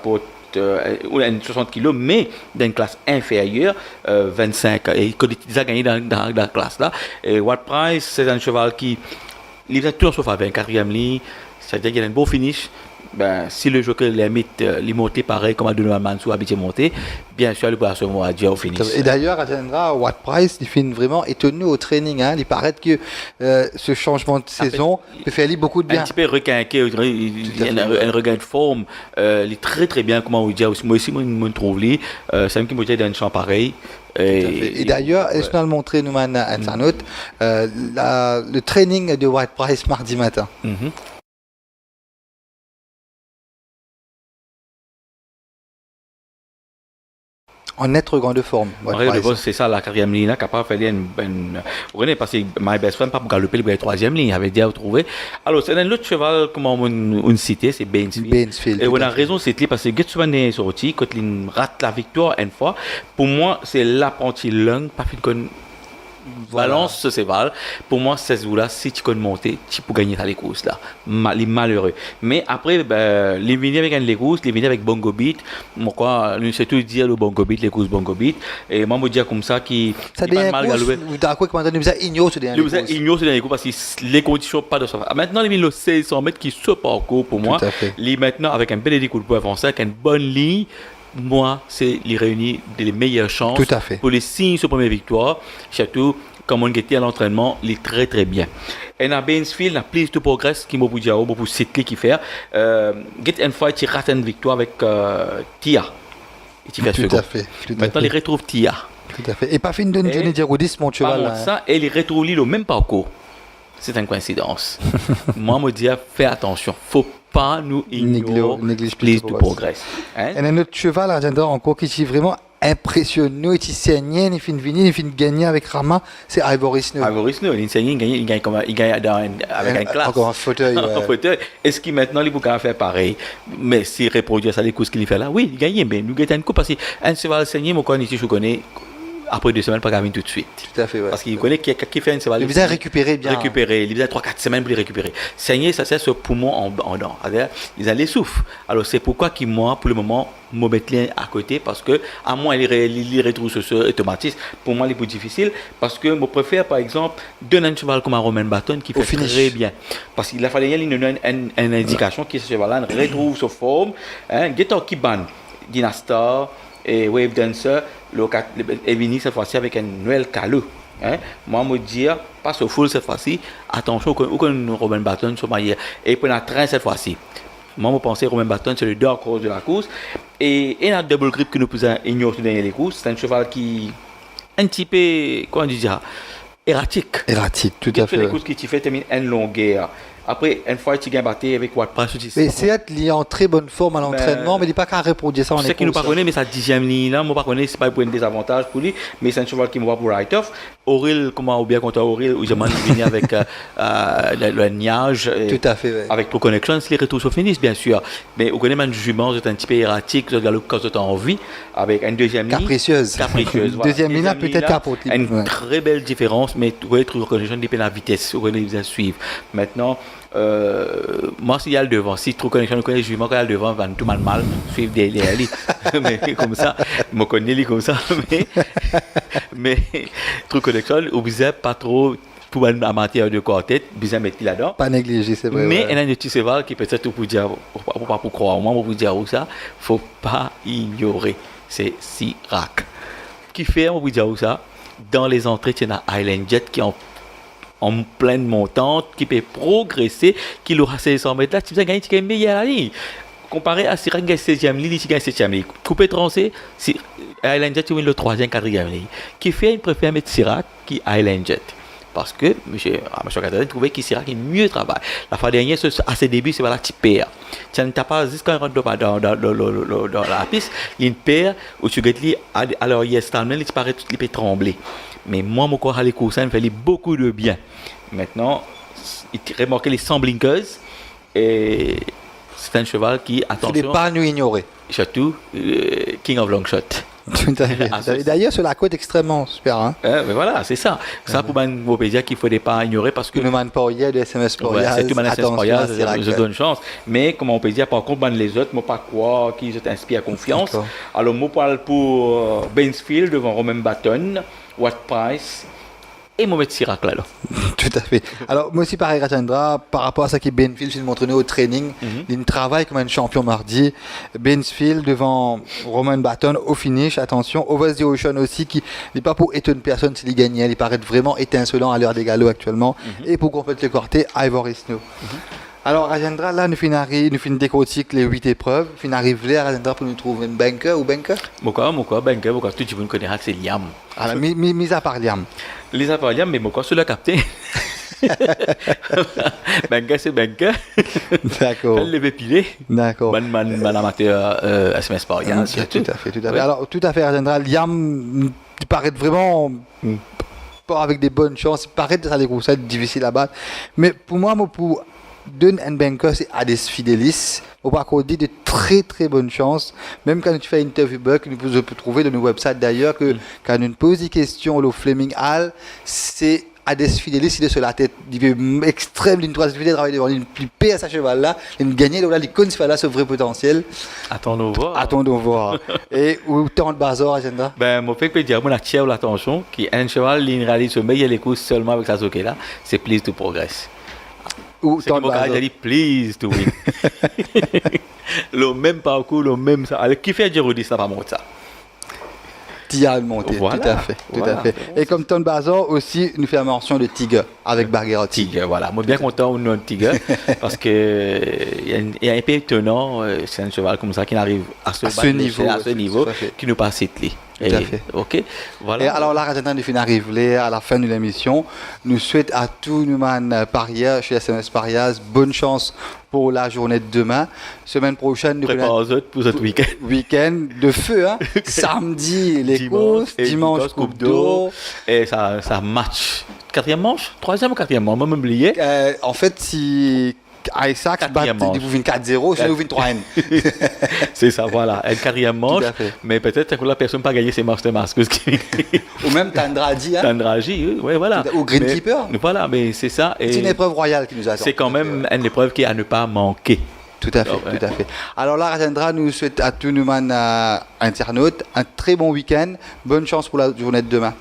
ou 60 kg, mais dans une classe inférieure, 25, et que tu as gagné dans la classe là. Et What Price, c'est un cheval qui il est toujours sauf avec un 4e ligne, c'est-à-dire qu'il a un beau finish. Ben, si le jockey limite les monter pareil comme Adonai Mansou habitué monter, bien sûr, il peut se à dire au finish. Et d'ailleurs, Rajendra, What Price, il fait vraiment étonné au training. Hein. Il paraît que ce changement de saison peut faire beaucoup de bien. Un petit peu requinqué, un regain de forme. Il est très très bien, comment on dit. Moi aussi, je me trouve lui. C'est un qui me dit dans un champ pareil. Et d'ailleurs, je vais montrer nous le training de What Price mardi matin. En net regain de forme. C'est ça, la 4e ligne, capable de faire une. Vous voyez, parce que My Best Friend, pas pour galoper la 3e ligne, il avait déjà trouvé. Alors, c'est un autre cheval, comme on citait, c'est Bainsfield. Et on a raison, c'est parce que souvent est sorti, quand il rate la victoire une fois, pour moi, c'est l'apprenti langue, pas fait de balance ce cheval. Pour moi, ce jour-là, si tu connais monter, tu peux gagner les courses là. Il est malheureux. Mais après, il vient avec les courses, il vient avec Bongo Beat. Moi, c'est tout dire le Bongo Beat, les courses Bongo Beat. Et moi, je dis comme ça qui pas mal galopé. Vous d'accord comment nous ignore ce dernier course. Nous ignore ce dernier course parce que les conditions pas de ça. Maintenant, il vient le 1600 mètres qui se parcourt pour moi. Il maintenant avec un bel coup de poing français, avec une bonne ligne. Moi, c'est les réunir les meilleures chances pour les 6 premières victoires. Surtout, comme on était à l'entraînement, il est très très bien. Et dans Bainsfield, la Please to Progress, qui m'a dit beaucoup de sites qui fait, Get and Fight, il rate une victoire avec Tia. Tout à fait. Maintenant, il retrouve Tia. Tout à fait. Et pas fin de Johnny Diroudis, mon cheval. Ça, et il retrouve le même parcours. C'est une coïncidence. Moi, je dis, fais attention. Faut pas nous ignorer Please to Progress. Et notre cheval, Rajendra, encore qui est vraiment impressionnant, il saignait, il finit de gagner avec Rama, c'est Ivory Snow. Ivory Snow, il gagne avec un classe. Encore un fauteuil. Est-ce qu'il maintenant il peut faire pareil? Mais s'il reproduit ça, les coups qu'il fait là, oui, il gagne, mais nous gagnons un coup parce qu'un cheval saigné, moi, quand je connais, après 2 semaines, pas gagner tout de suite. Tout à fait, ouais. Parce qu'il connaît qui fait un cheval. Il vient récupérer bien. Il vient 3-4 semaines pour les récupérer. Saigner, ça c'est ce poumon en dents. Ils ont les souffles. Alors c'est pourquoi moi, pour le moment, me mettre à côté parce que, à moins il retrouve ce automatisme, pour moi, il est plus difficile parce que je préfère, par exemple, donner un cheval comme un Romain Baton qui fait très bien. Parce qu'il a fallu une indication que ce cheval-là retrouve sa forme. Getor Kiban, Dynastar et Wave Dancer, est venu cette fois-ci avec un Noël caleux. Moi, je me dis, pas ce full cette fois-ci, attention, aucun Romain Baton soit marié. Et puis, on a train cette fois-ci. Moi, je pensais que Romain Baton, c'est le dark horse de la course. Et il y a un double grip que nous pouvons ignorer dans les courses. C'est un cheval qui est un petit peu, comment on dit ça, erratique. Erratique, tout à fait. Les courses qui fait termine une longueur. Après, une fois tu gagnes battu avec Watt Price, mais certes, il est en très bonne forme à l'entraînement, mais il n'est pas qu'à reproduire ça en écoute. C'est qu'il ne pas connaît, mais sa 10e ligne là, moi pas connais, c'est pas pour un désavantage pour lui, mais c'est un cheval qui me va pour write-off. Aurel, comment ou bien contre Aurel, où je m'en venu avec le niage. Tout à fait, ouais. Avec Pro Connection, les retours se finissent, bien sûr. Mais vous connaissez, un jument, c'est un petit peu erratique, quand vous êtes en vie, avec une deuxième ligne. Capricieuse. Voilà. Deuxième ligne, peut-être capote. Une très belle différence, mais vous voyez, Pro Connection dépend de la vitesse, vous voyez, vous à suivre. Maintenant, moi, s'il y a le devant, si True Connection nous connaît, je vais le devant, va tout mal suivre derrière lui. Mais comme ça, je connais lui comme ça. Mais True Connection, on ne pas trop pour un amateur de quartet, bien mettre là-dedans. Pas négligé, c'est vrai. Mais il y a un petit cheval qui peut-être pour dire, pour croire, moi, pour dire ça, il ne faut pas ignorer. C'est Sirac. Qui fait, on peut dire ça, dans les entrées, il y a Island Jet qui en pleine montante, qui peut progresser, qui aura 600 mètres là, tu peux gagner, tu gagnes meilleur à la ligne. Comparé à Sirac qui gagne 16e ligne, qui gagne 7e ligne. Coupé trancé, Island Jet, tu win le 3e, 4e ligne. Qui fait, il préfère mettre Sirac qui Island Jet. Parce que M. Catherine trouvait que Sirac mieux travaille. La fois dernière, à ses débuts, c'est voilà, tu perds. Tu n'as pas, jusqu'à quand il rentre dans la piste, il y a une paire où tu gagnes, alors il y a Stalman, il paraît tout, il peut trembler. Mais moi, mon corps à l'écoute, ça me fait beaucoup de bien. Maintenant, il remarquait les 100 blinkers et c'est un cheval qui, attention. Il n'est pas à nous ignorer. Surtout, King of Longshot. Tout à fait. D'ailleurs, sur la côte extrêmement super. Hein. Mais voilà, c'est ça. Ça, pour un Wopédia qu'il ne faudrait pas ignorer parce que. Le man Poirier, le SMS Poirier. C'est tout le SMS Poirier, je donne chance. Mais, comme on peut dire, par contre, les autres, moi, pas croire qu'ils t'inspirent confiance. Alors, moi, parle pour Bainsfield devant Romain Baton, Watt Price. Et moi, mettre Sirac là. Tout à fait. Alors, moi aussi, pareil, Rajendra, par rapport à ça qui est Benfield, je montre au training, il travaille comme un champion mardi. Benfield devant Roman Baton au finish, attention. Over the Ocean aussi, qui n'est pas pour étonner personne s'il gagnait, il paraît vraiment étincelant à l'heure des galops actuellement. Et pour compléter le quartet, Ivory Snow. Alors, Rajendra, là, nous finissons décortique les 8 épreuves. Nous arrivons là, Rajendra, pour nous trouver un banker ou banker. Pourquoi banker, pourquoi tout le monde connaît c'est Liam. Alors, mis à part Liam. Les à part Liam, mais pourquoi sur le capitaine banker, c'est banker. D'accord. Elle l'avait pilé. D'accord. Man amateur SMS Poirier. Tout à fait. Alors, tout à fait, Rajendra. Liam, il paraît vraiment. Pas avec des bonnes chances. Il paraît être des grossesses difficiles à battre. Mais pour moi, pour. D'un banker, c'est Hades Fidelis. On va accorder de très très bonnes chances. Même quand tu fais une interview bug, nous pouvons trouver dans nos websites d'ailleurs que quand on pose des questions au Fleming Hall, c'est Hades Fidelis, il est sur la tête. Il est extrême, il doit travailler devant, il paie à sa cheval là, il gagne, il connaît ce cheval là, ce vrai potentiel. Attendons voir. Et où tant de bazar, agenda? Ben, mon fait que dire, mon attire l'attention, qui est un cheval, il réalise ce meilleur les courses seulement avec sa zoké là, c'est Please to Progress. Ou c'est qui dit please to win. Le même parcours, le même ça. Alors qui fait Girodi, ça va monter ça. Tia monté, voilà, tout à fait. Et comme Ton Bazar aussi, nous fait mention de Tigre avec Barguerotti. Tigre, voilà. Moi bien content au nom de Tigre parce que il y a un peu étonnant, c'est un cheval comme ça qui arrive à ce niveau, qui nous passe cette ligne. Tout à fait. Ok, voilà. Et alors là, Rajendra, nous finissons arriver à la fin de l'émission. Nous souhaitons à tous nos parieurs chez SMS Parias bonne chance pour la journée de demain. Semaine prochaine, nous préparons pour ce week-end. Week-end de feu, hein. Samedi, les courses, dimanche, Coupe d'eau. Et ça match. 4e manche 3e ou 4e manche? Moi, même oublié. En fait, si. Isaac vous vient 4-0, je vous viens 3-N. C'est ça, voilà. Un 4e manche. Mais peut-être que la personne n'a pas gagné ses manches de masque. Ou même Tandraji. Hein? Tandraji, oui, voilà. Ou Greenkeeper. Voilà, mais c'est ça. C'est une épreuve royale qui nous attend. C'est quand même une épreuve qui est à ne pas manquer. Tout à fait. Alors là, Rajendra, nous souhaitons à tous nos internautes un très bon week-end. Bonne chance pour la journée de demain.